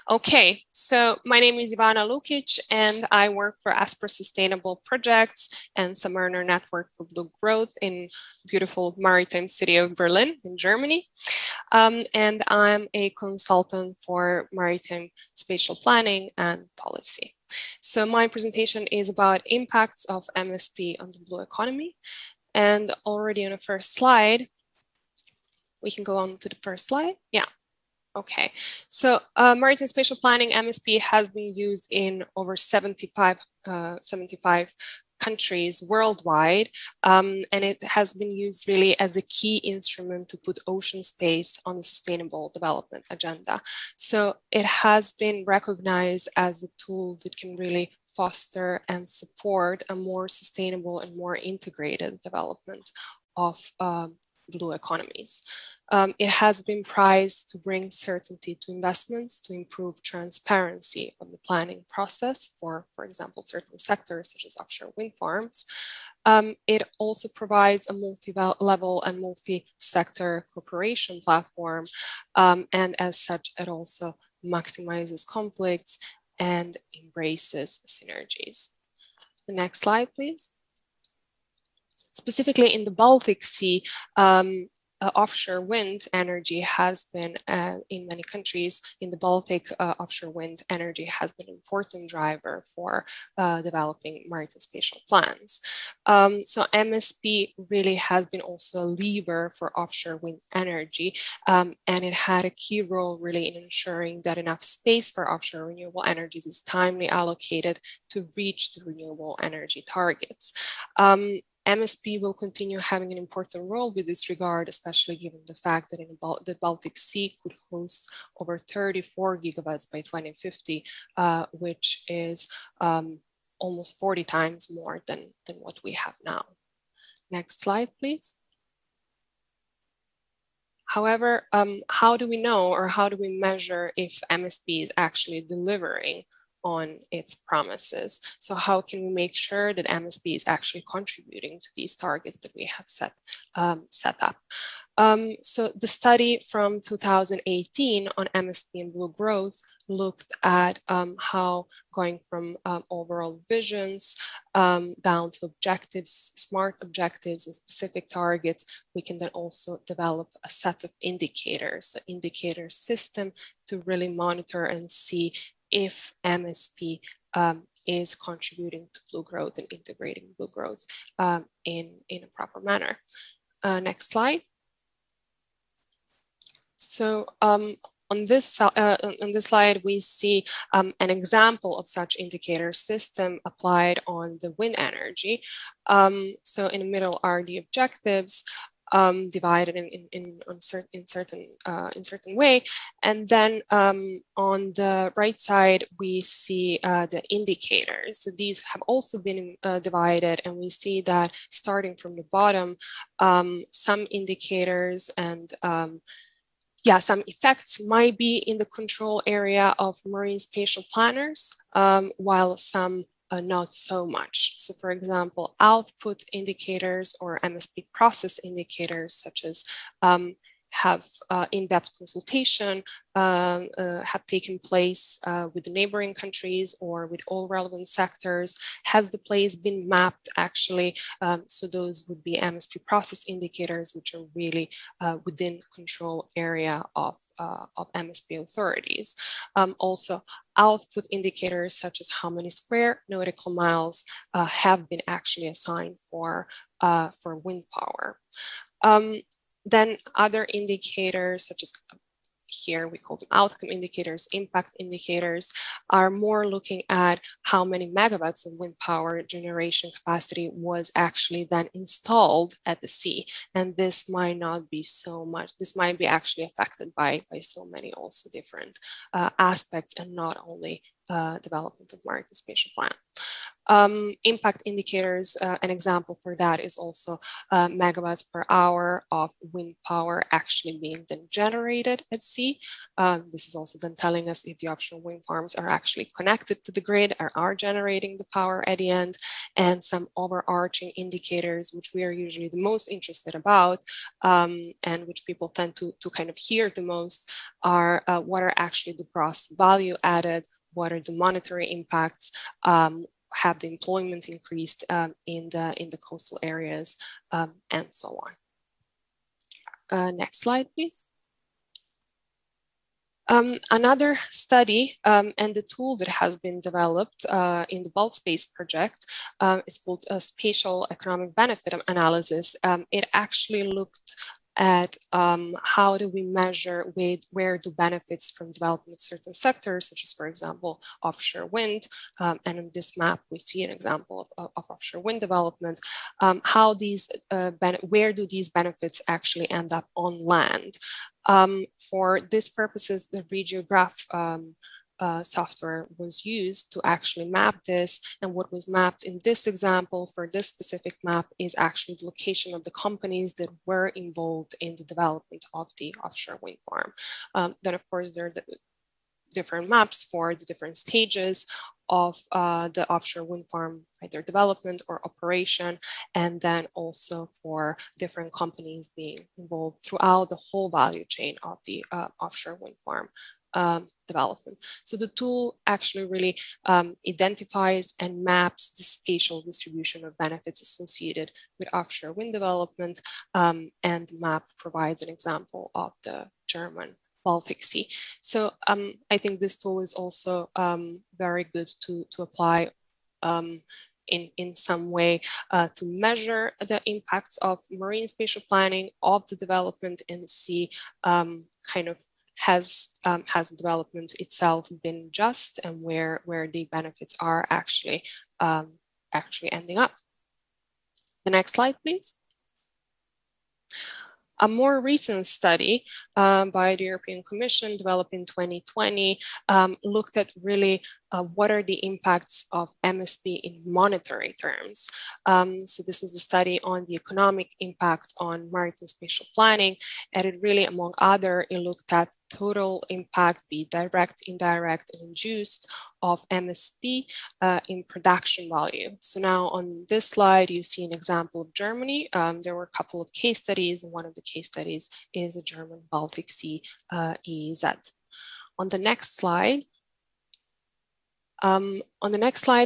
Okay, so my name is Ivana Lukic, and I work for Asper Sustainable Projects and SUBMARINER Network for Blue Growth in beautiful maritime city of Berlin in Germany. And I'm a consultant for maritime spatial planning and policy. So my presentation is about impacts of MSP on the blue economy. And already on the first slide, we can go on to the first slide. Yeah. Okay. So maritime spatial planning, MSP, has been used in over 75 countries worldwide. And it has been used really as a key instrument to put ocean space on the sustainable development agenda. So it has been recognized as a tool that can really foster and support a more sustainable and more integrated development of blue economies. It has been prized to bring certainty to investments, to improve transparency of the planning process for example, certain sectors such as offshore wind farms. It also provides a multi-level and multi-sector cooperation platform. And as such, it also maximizes conflicts and embraces synergies. The next slide, please. Specifically in the Baltic Sea, offshore wind energy has been, in many countries in the Baltic, offshore wind energy has been an important driver for developing maritime spatial plans. So MSP really has been also a lever for offshore wind energy, and it had a key role really in ensuring that enough space for offshore renewable energies is timely allocated to reach the renewable energy targets. MSP will continue having an important role with this regard, especially given the fact that the Baltic Sea could host over 34 gigawatts by 2050, which is almost 40 times more than what we have now. Next slide, please. However, how do we know, or how do we measure if MSP is actually delivering on its promises? So how can we make sure that MSP is actually contributing to these targets that we have set up? So the study from 2018 on MSP and blue growth looked at how going from overall visions down to objectives, smart objectives and specific targets, we can then also develop a set of indicators, an indicator system to really monitor and see if MSP is contributing to blue growth and integrating blue growth in a proper manner. Next slide. So on this slide, we see an example of such indicator system applied on the wind energy. So in the middle are the objectives, divided in certain way, and then on the right side we see the indicators. So these have also been divided, and we see that starting from the bottom, some indicators and some effects might be in the control area of marine spatial planners, while some not so much. So for example, output indicators or MSP process indicators, such as have in-depth consultation, have taken place with the neighboring countries or with all relevant sectors. Has the place been mapped actually? So those would be MSP process indicators, which are really within control area of MSP authorities. Also, output indicators such as how many square nautical miles have been actually assigned for wind power. Then other indicators such as here we call them outcome indicators, impact indicators, are more looking at how many megawatts of wind power generation capacity was actually then installed at the sea. And this might not be so much, this might be actually affected by so many also different aspects, and not only development of maritime spatial plan. Impact indicators, an example for that is also megawatts per hour of wind power actually being then generated at sea. This is also then telling us if the offshore wind farms are actually connected to the grid, or are generating the power at the end. And some overarching indicators, which we are usually the most interested about, and which people tend to kind of hear the most, are what are actually the gross value added, what are the monetary impacts, have the employment increased in the coastal areas, and so on. Next slide, please. Another study and the tool that has been developed in the Baltic Space project is called a spatial economic benefit analysis. It actually looked at how do we measure where do benefits from development of certain sectors, such as, for example, offshore wind. And in this map, we see an example of offshore wind development. How these, where do these benefits actually end up on land? For these purposes, the Regiograph software was used to actually map this. And what was mapped in this example for this specific map is actually the location of the companies that were involved in the development of the offshore wind farm. Then, of course, there are the different maps for the different stages of the offshore wind farm, either development or operation, and then also for different companies being involved throughout the whole value chain of the offshore wind farm development. So the tool actually really identifies and maps the spatial distribution of benefits associated with offshore wind development, and the map provides an example of the German Baltic Sea. So I think this tool is also very good to apply in some way to measure the impacts of marine spatial planning of the development in the sea. Kind of has the development itself been just, and where the benefits are actually ending up. The next slide, please. A more recent study by the European Commission developed in 2020 looked at really what are the impacts of MSP in monetary terms? So this was the study on the economic impact on maritime spatial planning, and it really, among other, it looked at total impact, be direct, indirect, and induced, of MSP in production value. So now on this slide, you see an example of Germany. There were a couple of case studies, and one of the case studies is a German Baltic Sea EEZ. On the next slide,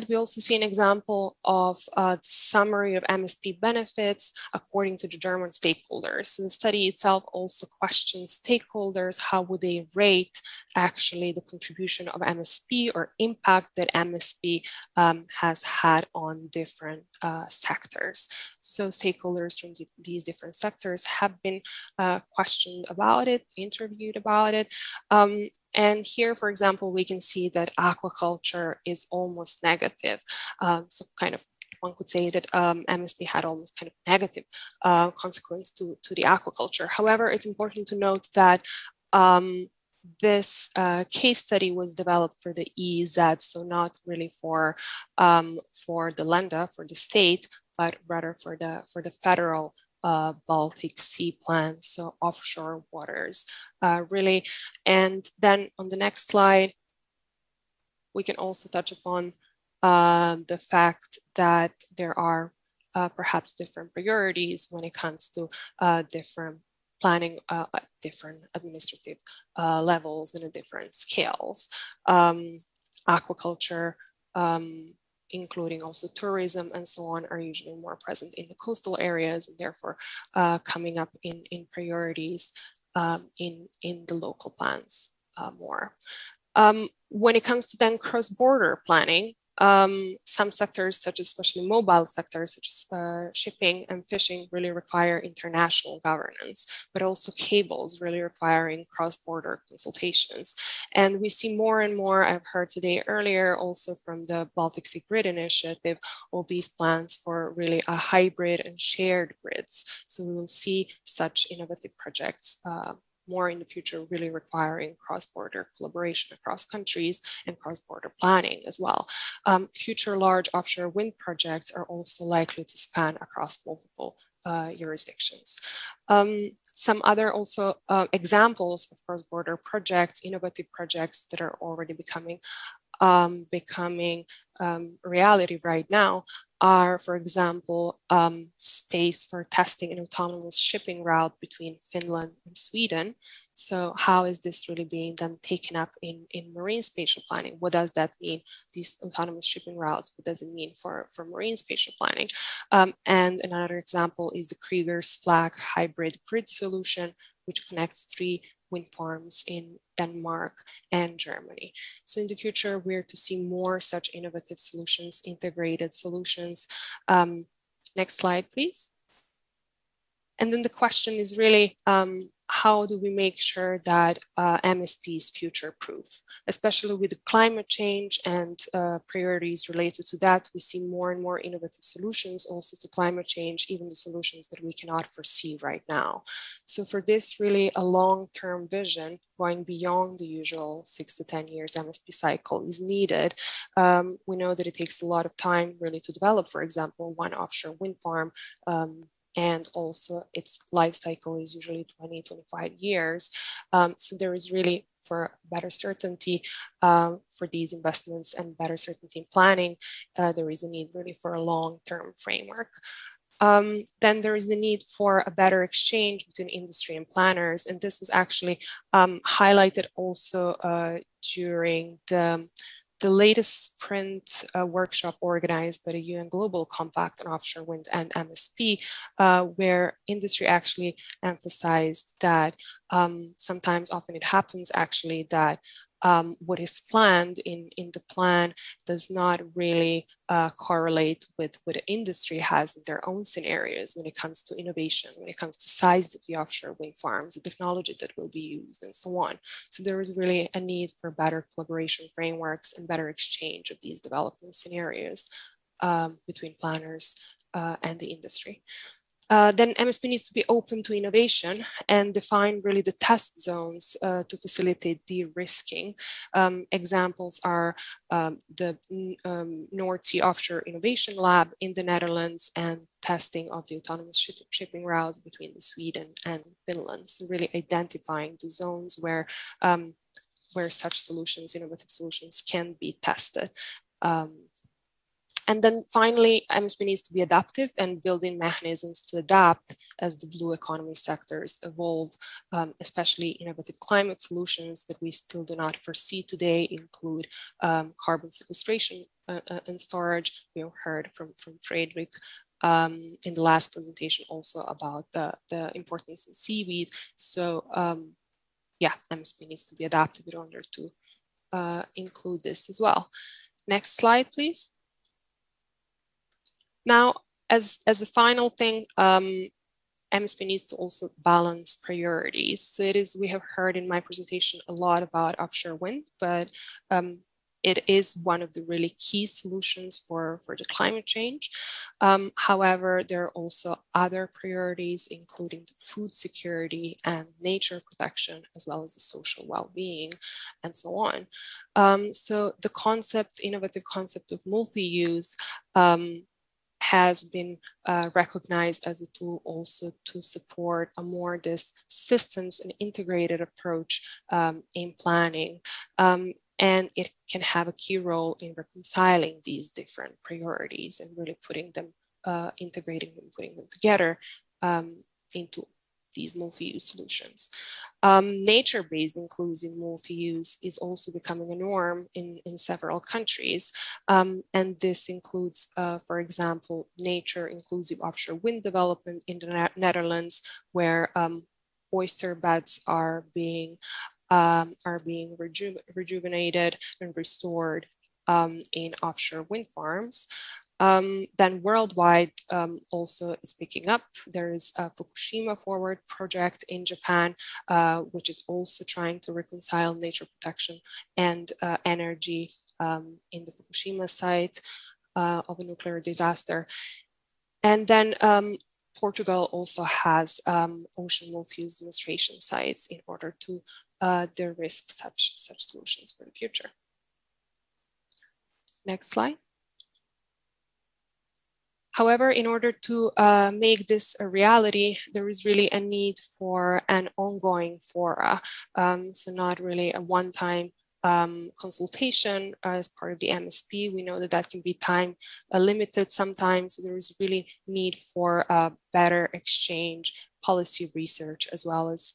we also see an example of the summary of MSP benefits according to the German stakeholders. So the study itself also questions stakeholders, how would they rate actually the contribution of MSP or impact that MSP has had on different sectors. So stakeholders from these different sectors have been questioned about it, interviewed about it. And here, for example, we can see that aquaculture is almost negative. So kind of one could say that MSP had almost kind of negative consequence to the aquaculture. However, it's important to note that this case study was developed for the EEZ, so not really for the Länder, for the state, but rather for the federal Baltic Sea plan, so offshore waters, really. And then on the next slide, we can also touch upon the fact that there are perhaps different priorities when it comes to different planning at different administrative levels and at different scales. Aquaculture, including also tourism and so on, are usually more present in the coastal areas and therefore coming up in priorities in the local plans more. When it comes to then cross-border planning, some sectors, such as especially mobile sectors, such as shipping and fishing, really require international governance, but also cables really requiring cross-border consultations. And we see more and more, I've heard today earlier, also from the Baltic Sea Grid Initiative, all these plans for really a hybrid and shared grids. So we will see such innovative projects more in the future, really requiring cross-border collaboration across countries and cross-border planning as well. Future large offshore wind projects are also likely to span across multiple jurisdictions. Some other also examples of cross-border projects, innovative projects that are already becoming reality right now are, for example, space for testing an autonomous shipping route between Finland and Sweden. So how is this really being then taken up in marine spatial planning? What does that mean, these autonomous shipping routes? What does it mean for marine spatial planning? And another example is the Krieger's Flag hybrid grid solution, which connects 3 wind farms in Denmark and Germany. So in the future, we're to see more such innovative solutions, integrated solutions. Next slide, please. And then the question is really, how do we make sure that MSP is future-proof, especially with the climate change and priorities related to that? We see more and more innovative solutions also to climate change, even the solutions that we cannot foresee right now. So for this, really a long-term vision going beyond the usual 6 to 10 years MSP cycle is needed. We know that it takes a lot of time really to develop, for example, one offshore wind farm, and also its life cycle is usually 20, 25 years. So there is really, for better certainty for these investments and better certainty in planning, there is a need really for a long-term framework. Then there is the need for a better exchange between industry and planners. And this was actually highlighted also during the latest sprint workshop organized by the UN Global Compact on Offshore Wind and MSP, where industry actually emphasized that often it happens actually that what is planned in the plan does not really correlate with what the industry has in their own scenarios when it comes to innovation, when it comes to size of the offshore wind farms, the technology that will be used, and so on. So there is really a need for better collaboration frameworks and better exchange of these development scenarios between planners and the industry. Then MSP needs to be open to innovation and define really the test zones to facilitate de-risking. Examples are the North Sea Offshore Innovation Lab in the Netherlands and testing of the autonomous shipping routes between Sweden and Finland. So really identifying the zones where such solutions, innovative solutions, can be tested. And then finally, MSP needs to be adaptive and building mechanisms to adapt as the blue economy sectors evolve, especially innovative climate solutions that we still do not foresee today include carbon sequestration and storage. We have heard from Fredrik in the last presentation also about the importance of seaweed. So yeah, MSP needs to be adaptive in order to include this as well. Next slide, please. Now, as a final thing, MSP needs to also balance priorities. So we have heard in my presentation a lot about offshore wind, but it is one of the really key solutions for the climate change. However, there are also other priorities, including the food security and nature protection, as well as the social well-being, and so on. So the innovative concept of multi-use has been recognized as a tool also to support a more systems and integrated approach in planning. And it can have a key role in reconciling these different priorities and really putting them, integrating them, putting them together into these multi-use solutions. Nature-based inclusive multi-use is also becoming a norm in several countries. And this includes, for example, nature-inclusive offshore wind development in the Netherlands, where oyster beds are being rejuvenated and restored in offshore wind farms. Then worldwide also is picking up. There is a Fukushima Forward project in Japan, which is also trying to reconcile nature protection and energy in the Fukushima site of a nuclear disaster. And then Portugal also has ocean multi-use demonstration sites in order to de-risk such solutions for the future. Next slide. However, in order to make this a reality, there is really a need for an ongoing fora. So not really a one-time consultation as part of the MSP. We know that can be time limited sometimes. So there is really need for a better exchange, policy research, as well as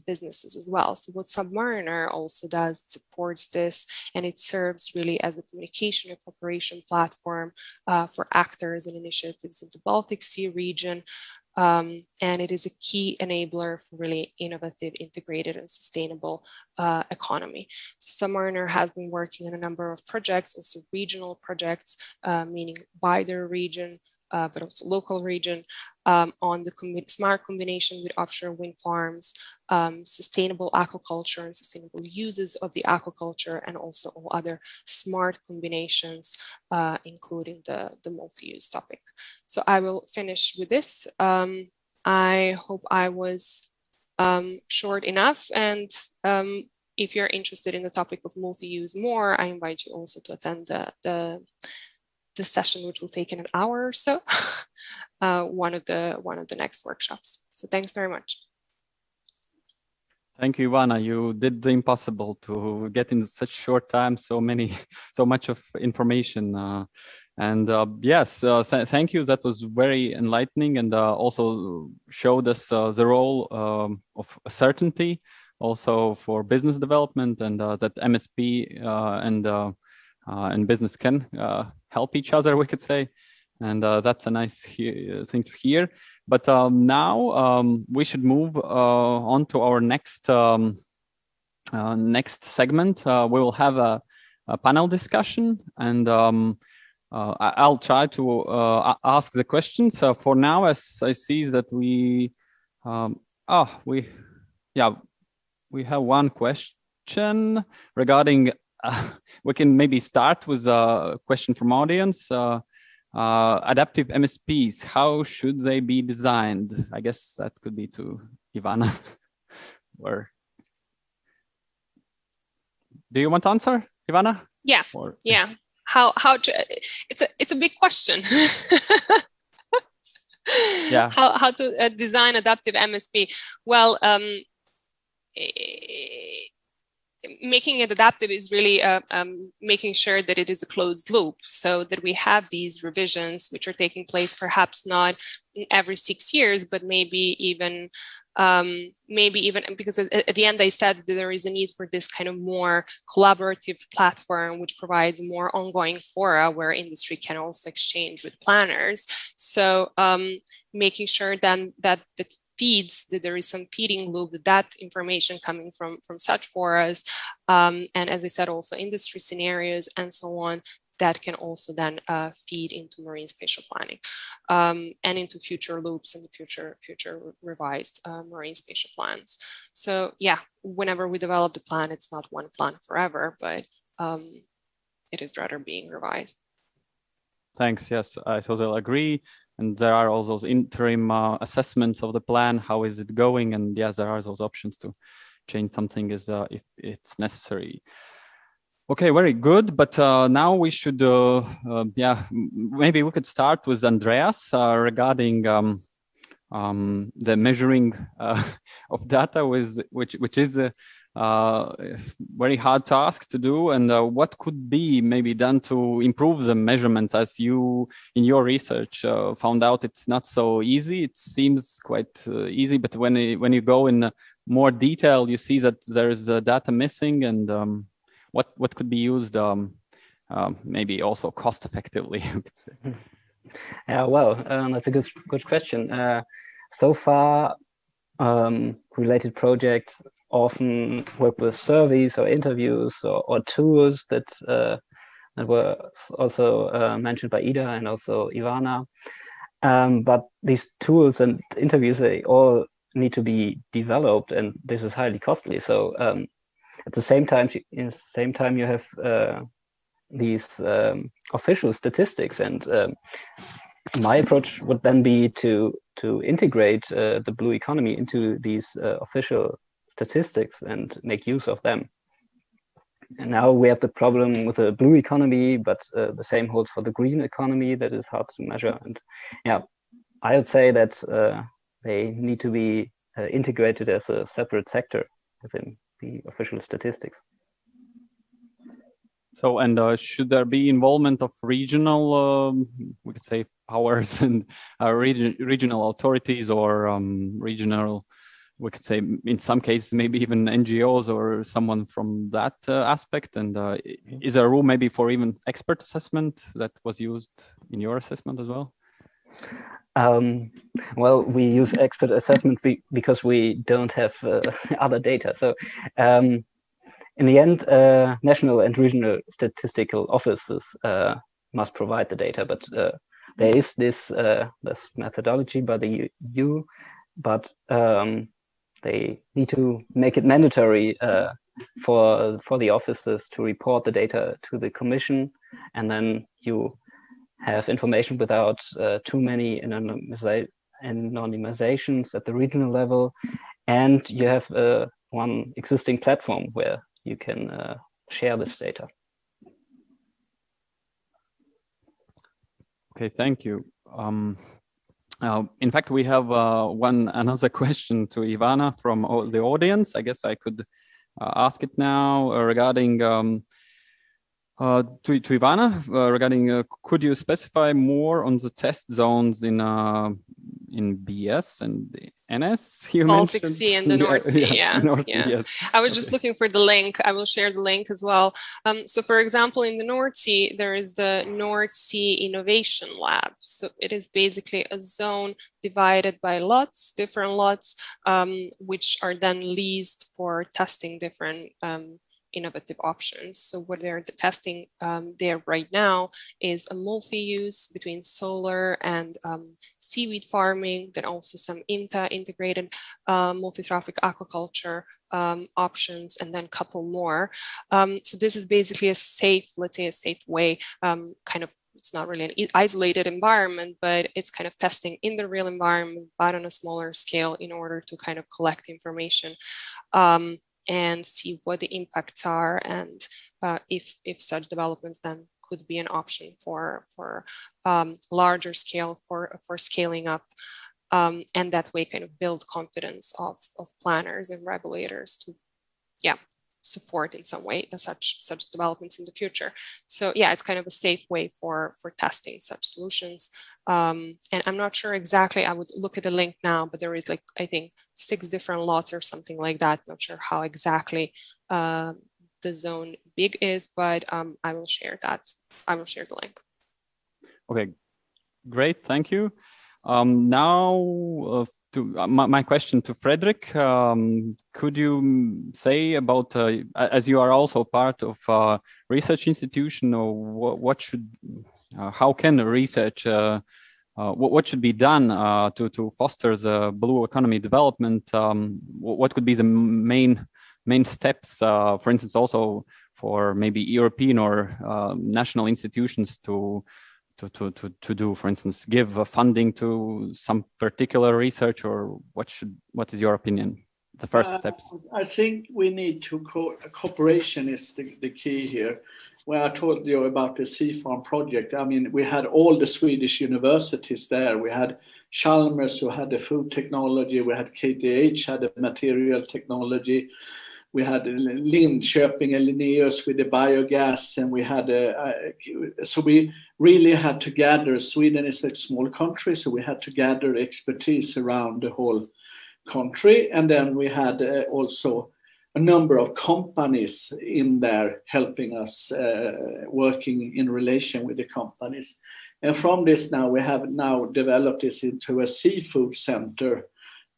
businesses as well. So what SUBMARINER also does supports this, and it serves really as a communication and cooperation platform for actors and initiatives in the Baltic Sea region. And it is a key enabler for really innovative, integrated, and sustainable economy. SUBMARINER has been working on a number of projects, also regional projects, meaning wider region, but also local region, on the smart combination with offshore wind farms, sustainable aquaculture and sustainable uses of the aquaculture, and also all other smart combinations, including the multi-use topic. So I will finish with this. I hope I was short enough, and if you're interested in the topic of multi-use more, I invite you also to attend the session, which will take in an hour or so, one of the next workshops. So thanks very much. Thank you, Ivana. You did the impossible to get in such short time so much of information. Yes, thank you. That was very enlightening, and also showed us the role of certainty also for business development, and that MSP and business can help each other, we could say. And that's a nice thing to hear. But now we should move on to our next segment. We will have a panel discussion, and I'll try to ask the questions. For now, as I see that we have one question regarding. We can maybe start with a question from audience. adaptive MSPs, how should they be designed? I guess that could be to Ivana. Or do you want to answer, Ivana? Yeah, or... yeah. How to, it's a big question. Yeah. How to design adaptive MSP? Well, making it adaptive is really making sure that it is a closed loop, so that we have these revisions which are taking place perhaps not every 6 years, but maybe even because at the end I said that there is a need for this kind of more collaborative platform which provides more ongoing fora where industry can also exchange with planners. So making sure then that feeds, that there is some feeding loop, that information coming from such forums, and as I said, also industry scenarios and so on, that can also then feed into marine spatial planning and into future loops and future revised marine spatial plans. So yeah, whenever we develop the plan, it's not one plan forever, but it is rather being revised. Thanks. Yes, I totally agree. And there are all those interim assessments of the plan. How is it going? And yes, there are those options to change something if it's necessary. Okay, very good. But now we should, maybe we could start with Andreas regarding the measuring of data, which is a very hard task to do. And what could be maybe done to improve the measurements, as you in your research found out it's not so easy. It seems quite easy, but when you go in more detail, you see that there is data missing, and what could be used maybe also cost effectively, you could say. Yeah, well, that's a good question. So far, related projects often work with surveys or interviews or tools that were also mentioned by Ida and also Ivana. But these tools and interviews, they all need to be developed, and this is highly costly. So at the same time, you have these official statistics, and my approach would then be to integrate the blue economy into these official statistics and make use of them. And now we have the problem with the blue economy, but the same holds for the green economy, that is hard to measure. And yeah, I would say that they need to be integrated as a separate sector within the official statistics. So, and should there be involvement of regional, we could say, powers and regional authorities, or regional, we could say, in some cases, maybe even NGOs or someone from that aspect? And is there room maybe for even expert assessment that was used in your assessment as well? Well, we use expert assessment because we don't have other data. So in the end, national and regional statistical offices must provide the data, but there is this methodology by the EU, but they need to make it mandatory for the offices to report the data to the Commission, and then you have information without too many anonymizations at the regional level, and you have one existing platform where you can share this data. Okay, thank you. In fact, we have another question to Ivana from the audience. I guess I could ask it now regarding to Ivana regarding could you specify more on the test zones in BS and the NS? Baltic Sea and the North Sea, yeah. Yes. I was just looking for the link. I will share the link as well. So for example, in the North Sea, there is the North Sea Innovation Lab. So it is basically a zone divided by lots, different lots, which are then leased for testing different innovative options. So what they're testing there right now is a multi-use between solar and seaweed farming, then also some integrated multi-traffic aquaculture options, and then a couple more. So this is basically a safe, let's say a safe way, kind of it's not really an isolated environment, but it's kind of testing in the real environment, but on a smaller scale in order to kind of collect information and see what the impacts are, and if such developments then could be an option for larger scale for scaling up, and that way kind of build confidence of planners and regulators to support in some way such developments in the future. So yeah, it's kind of a safe way for testing such solutions. And I'm not sure exactly, I would look at the link now, but there is like, I think 6 different lots or something like that. Not sure how exactly the zone big is, but I will share that. I will share the link. Okay, great, thank you. Now, my question to Fredrik, could you say about, as you are also part of a research institution, or what should, how can research, what should be done to foster the blue economy development? What could be the main steps, for instance, also for maybe European or national institutions to do, for instance, give funding to some particular research, or what is your opinion? The first steps. I think we need to cooperation is the key here. When I told you about the sea farm project, I mean, we had all the Swedish universities there. We had Chalmers, who had the food technology. We had KTH, had the material technology. We had Linköping and Linnaeus with the biogas, and we had so we really had to gather. Sweden is a small country, so we had to gather expertise around the whole country, and then we had also a number of companies in there helping us, working in relation with the companies. And from this now, we have now developed this into a seafood center.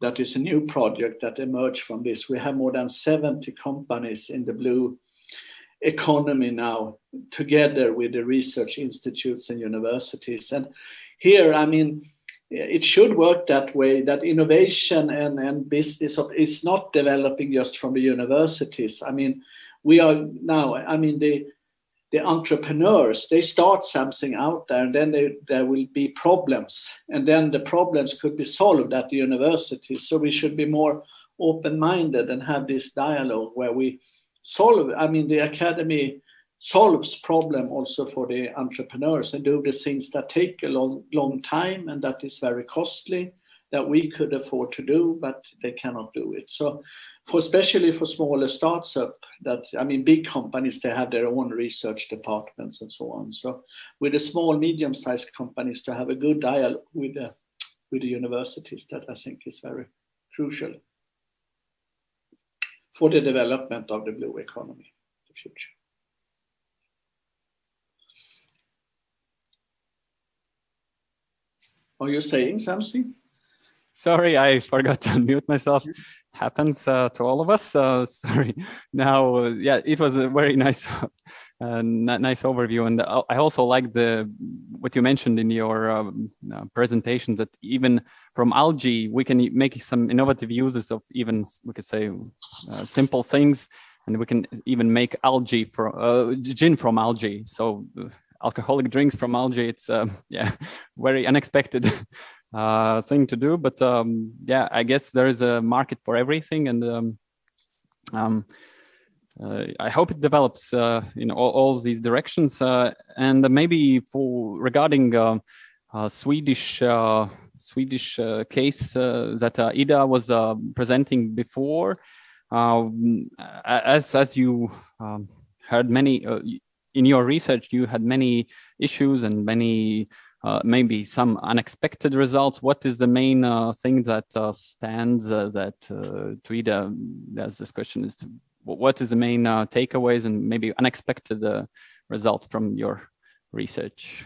That is a new project that emerged from this. We have more than 70 companies in the blue economy now, together with the research institutes and universities. And here, I mean, it should work that way, that innovation and business is not developing just from the universities. I mean, we are now, I mean, the entrepreneurs, they start something out there, and then there will be problems, and then the problems could be solved at the university. So we should be more open-minded and have this dialogue where we solve. I mean, the academy solves problem also for the entrepreneurs and do the things that take a long time and that is very costly, that we could afford to do, but they cannot do it. So especially for smaller startups, that, I mean, big companies, they have their own research departments and so on. So with the small, medium-sized companies, to have a good dialogue with the universities, that I think is very crucial for the development of the blue economy in the future. Are you saying something? Sorry, I forgot to unmute myself. Happens to all of us. Sorry. Now, yeah, it was a very nice, nice overview, and I also like what you mentioned in your presentation, that even from algae we can make some innovative uses of, even we could say simple things, and we can even make algae from gin from algae. So alcoholic drinks from algae. It's yeah, very unexpected thing to do, but yeah, I guess there is a market for everything, and I hope it develops in all these directions. And maybe regarding Swedish case that Ida was presenting before, as you heard many in your research, you had many issues and many maybe some unexpected results. What is the main thing that stands that to Ida, as this question is, what is the main takeaways and maybe unexpected result from your research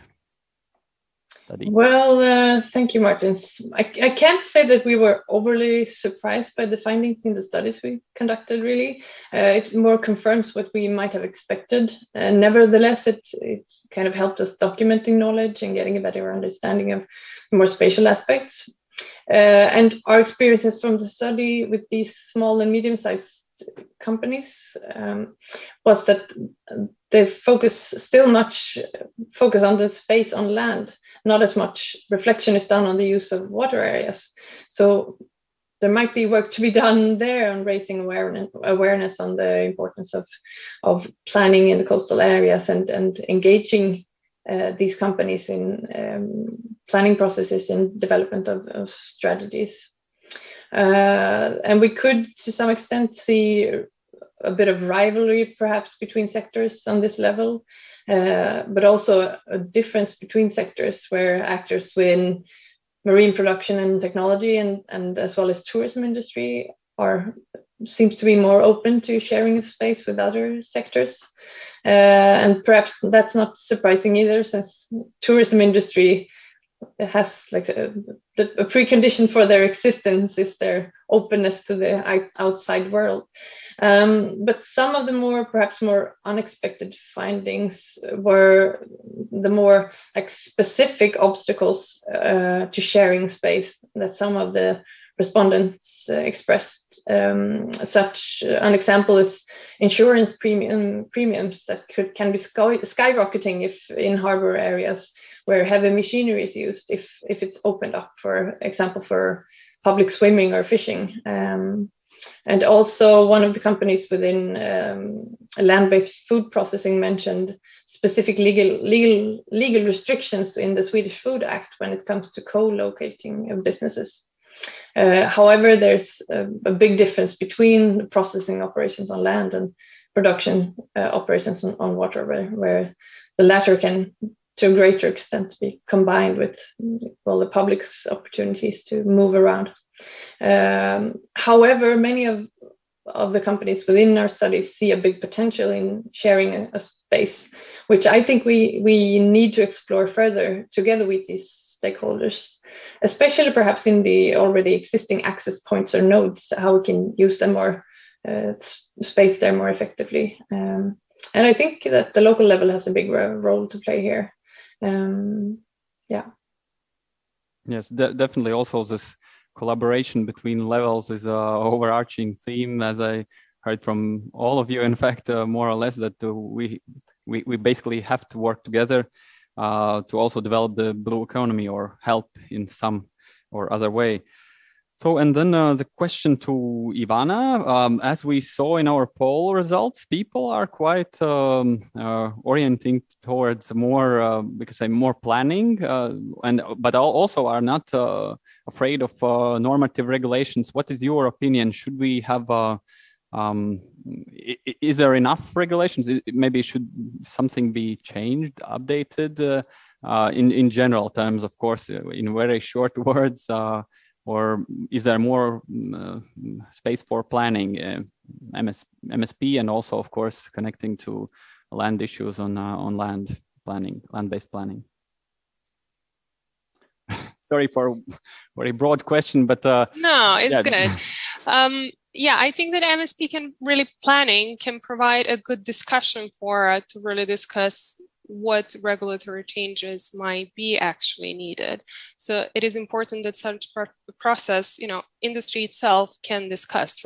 study? Well, thank you, Martin. I can't say that we were overly surprised by the findings in the studies we conducted, really. It more confirms what we might have expected. Nevertheless, it kind of helped us documenting knowledge and getting a better understanding of more spatial aspects. And our experiences from the study with these small and medium-sized companies was that they still much focus on the space on land, not as much reflection is done on the use of water areas. So there might be work to be done there on raising awareness on the importance of planning in the coastal areas and engaging these companies in planning processes and development of strategies. And we could, to some extent, see a bit of rivalry perhaps between sectors on this level, but also a difference between sectors where actors within marine production and technology and as well as tourism industry seems to be more open to sharing of space with other sectors. And perhaps that's not surprising either, since tourism industry has like a precondition for their existence is their openness to the outside world. But some of the perhaps more unexpected findings were the more like specific obstacles to sharing space that some of the respondents expressed. Such an example is insurance premiums that can be skyrocketing if in harbor areas where heavy machinery is used, if it's opened up, for example, for public swimming or fishing. And also one of the companies within land-based food processing mentioned specific legal restrictions in the Swedish Food Act when it comes to co-locating of businesses. However, there's a big difference between processing operations on land and production operations on water, where the latter can, to a greater extent, be combined with the public's opportunities to move around. However, many of the companies within our studies see a big potential in sharing a space, which I think we need to explore further together with these stakeholders, especially perhaps in the already existing access points or nodes, how we can use them more, space there more effectively. And I think that the local level has a big role to play here. Yeah. Yes, definitely. Also, this collaboration between levels is an overarching theme, as I heard from all of you. In fact, more or less that we basically have to work together to also develop the blue economy or help in some or other way. So, and then the question to Ivana, as we saw in our poll results, people are quite orienting towards more, more planning, but also are not afraid of normative regulations. What is your opinion? Should we have, is there enough regulations? Maybe should something be changed, updated in general terms, of course, in very short words, or is there more space for planning, MSP, and also, of course, connecting to land issues on land planning, land-based planning? Sorry for a very broad question, but no, it's good. Yeah, I think that MSP planning can provide a good discussion to really discuss what regulatory changes might be actually needed. So it is important that such process, industry itself can discuss,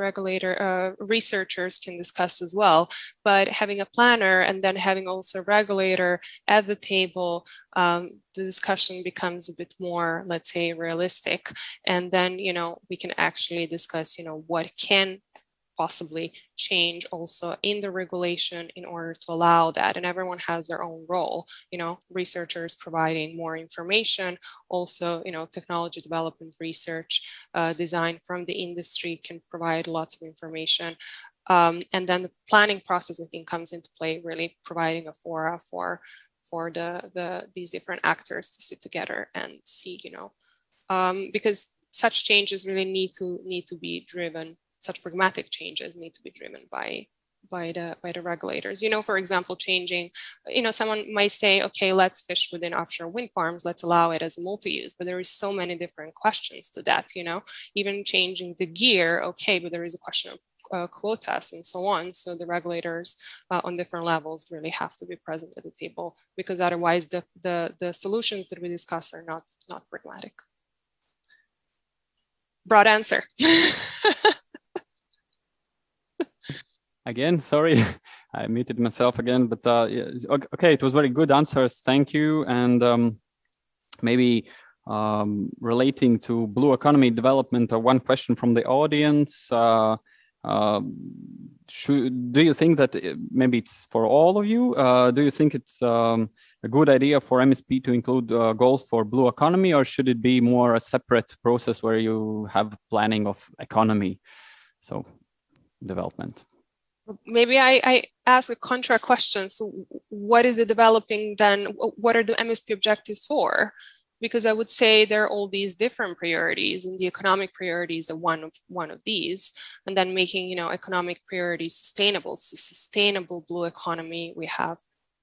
researchers can discuss as well, but having a planner and then having also a regulator at the table, the discussion becomes a bit more, let's say, realistic. And then, we can actually discuss, what can possibly change also in the regulation in order to allow that. And everyone has their own role, researchers providing more information, also, technology development research, design from the industry can provide lots of information. And then the planning process, I think, comes into play, really providing a fora for these different actors to sit together and see, because such changes really need to be driven. Such pragmatic changes need to be driven by the regulators. For example, changing, someone might say, okay, let's fish within offshore wind farms, let's allow it as a multi-use, but there is so many different questions to that, even changing the gear, okay, but there is a question of quotas and so on. So the regulators on different levels really have to be present at the table, because otherwise the solutions that we discuss are not pragmatic. Broad answer. again, sorry, I muted myself again, but okay, it was very good answers. Thank you. And maybe relating to blue economy development, one question from the audience. Do you think that maybe it's for all of you? Do you think it's a good idea for MSP to include goals for blue economy, or should it be more a separate process where you have planning of economy, so development? Maybe I ask a contra question. So what is the developing then? What are the MSP objectives for? Because I would say there are all these different priorities, and the economic priorities are one of these, and then making, you know, economic priorities sustainable. So sustainable blue economy, we have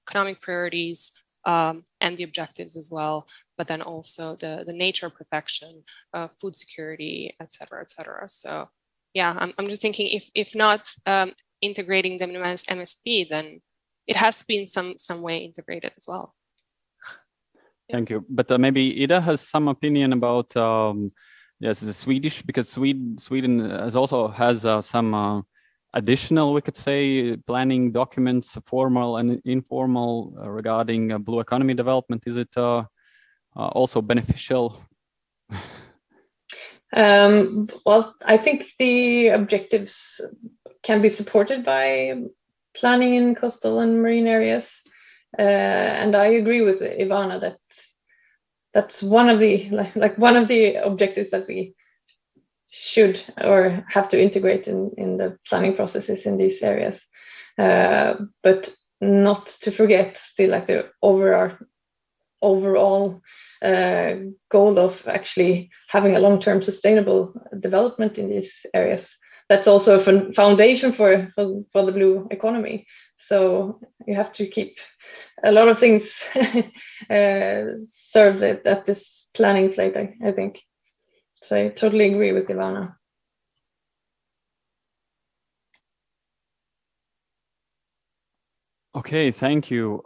economic priorities and the objectives as well, but then also the nature protection, food security, et cetera, et cetera. So yeah, I'm just thinking if not integrating them as MSP, then it has to be in some way integrated as well. Thank you. But maybe Ida has some opinion about yes, the Swedish, because Sweden has some additional, we could say, planning documents, formal and informal, regarding blue economy development. Is it also beneficial? Well, I think the objectives can be supported by planning in coastal and marine areas. And I agree with Ivana that that's one of the one of the objectives that we should or have to integrate in the planning processes in these areas, but not to forget the overall goal of actually having a long-term sustainable development in these areas. That's also a foundation for the blue economy. So you have to keep a lot of things served at this planning plate, I think. So I totally agree with Ivana. Okay, thank you.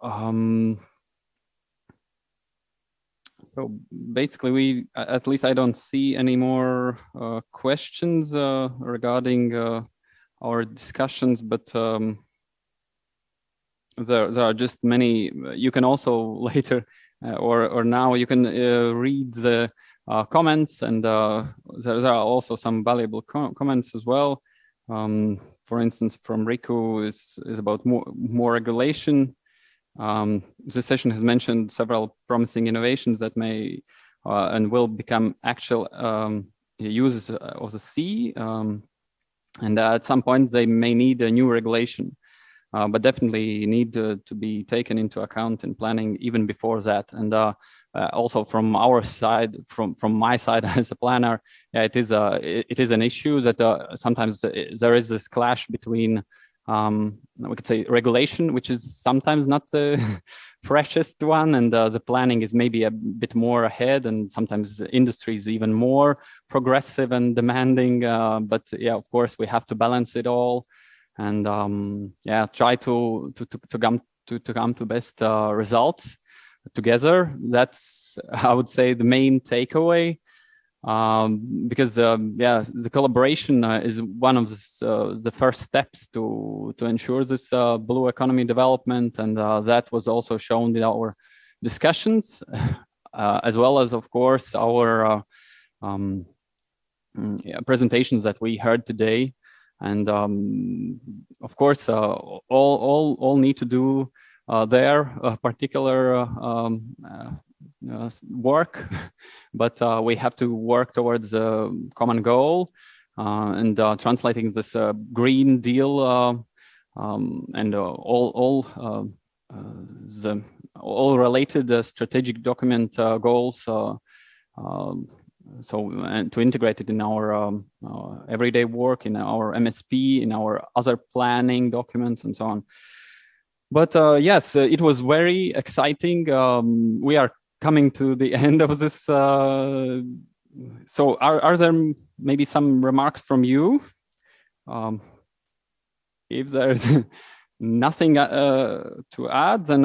So basically, at least I don't see any more questions regarding our discussions, but there are just many. You can also later or now you can read the comments, and there are also some valuable comments as well. For instance, from Riku is about more regulation. The session has mentioned several promising innovations that may and will become actual uses of the sea, and at some point they may need a new regulation, but definitely need to be taken into account in planning even before that. And also from our side, from my side as a planner, yeah, it is an issue that sometimes there is this clash between we could say regulation, which is sometimes not the freshest one, and the planning is maybe a bit more ahead, and sometimes the industry is even more progressive and demanding. But yeah, of course, we have to balance it all, and yeah, try to come to best results together. That's, I would say, the main takeaway. Because yeah, the collaboration is one of the first steps to ensure this blue economy development, and that was also shown in our discussions, as well as, of course, our presentations that we heard today. And of course, all need to do their particular work, but we have to work towards a common goal, and translating this Green Deal and all related strategic document goals. So, and to integrate it in our everyday work, in our MSP, in our other planning documents, and so on. But yes, it was very exciting. We are coming to the end of this. So are there maybe some remarks from you? If there's nothing to add, then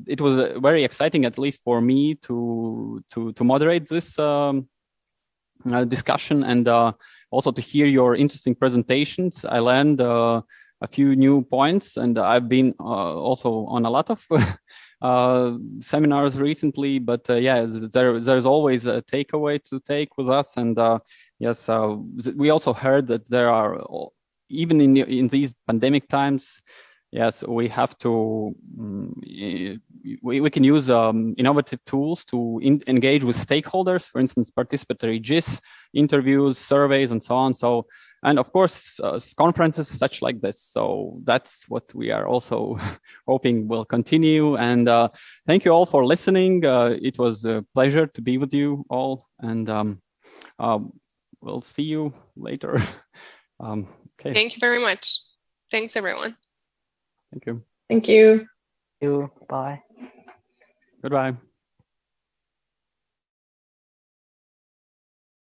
it was very exciting, at least for me, to moderate this discussion, and also to hear your interesting presentations. I learned a few new points, and I've been also on a lot of seminars recently, but yeah, there's always a takeaway to take with us. And yes, we also heard that there are, even in these pandemic times, yes, we have to, we can use innovative tools to engage with stakeholders, for instance, participatory GIS, interviews, surveys, and so on. So, and of course, conferences such like this. So that's what we are also hoping will continue. And thank you all for listening. It was a pleasure to be with you all. And we'll see you later. Okay. Thank you very much. Thanks, everyone. Thank you. Thank you. Thank you. Bye. Goodbye.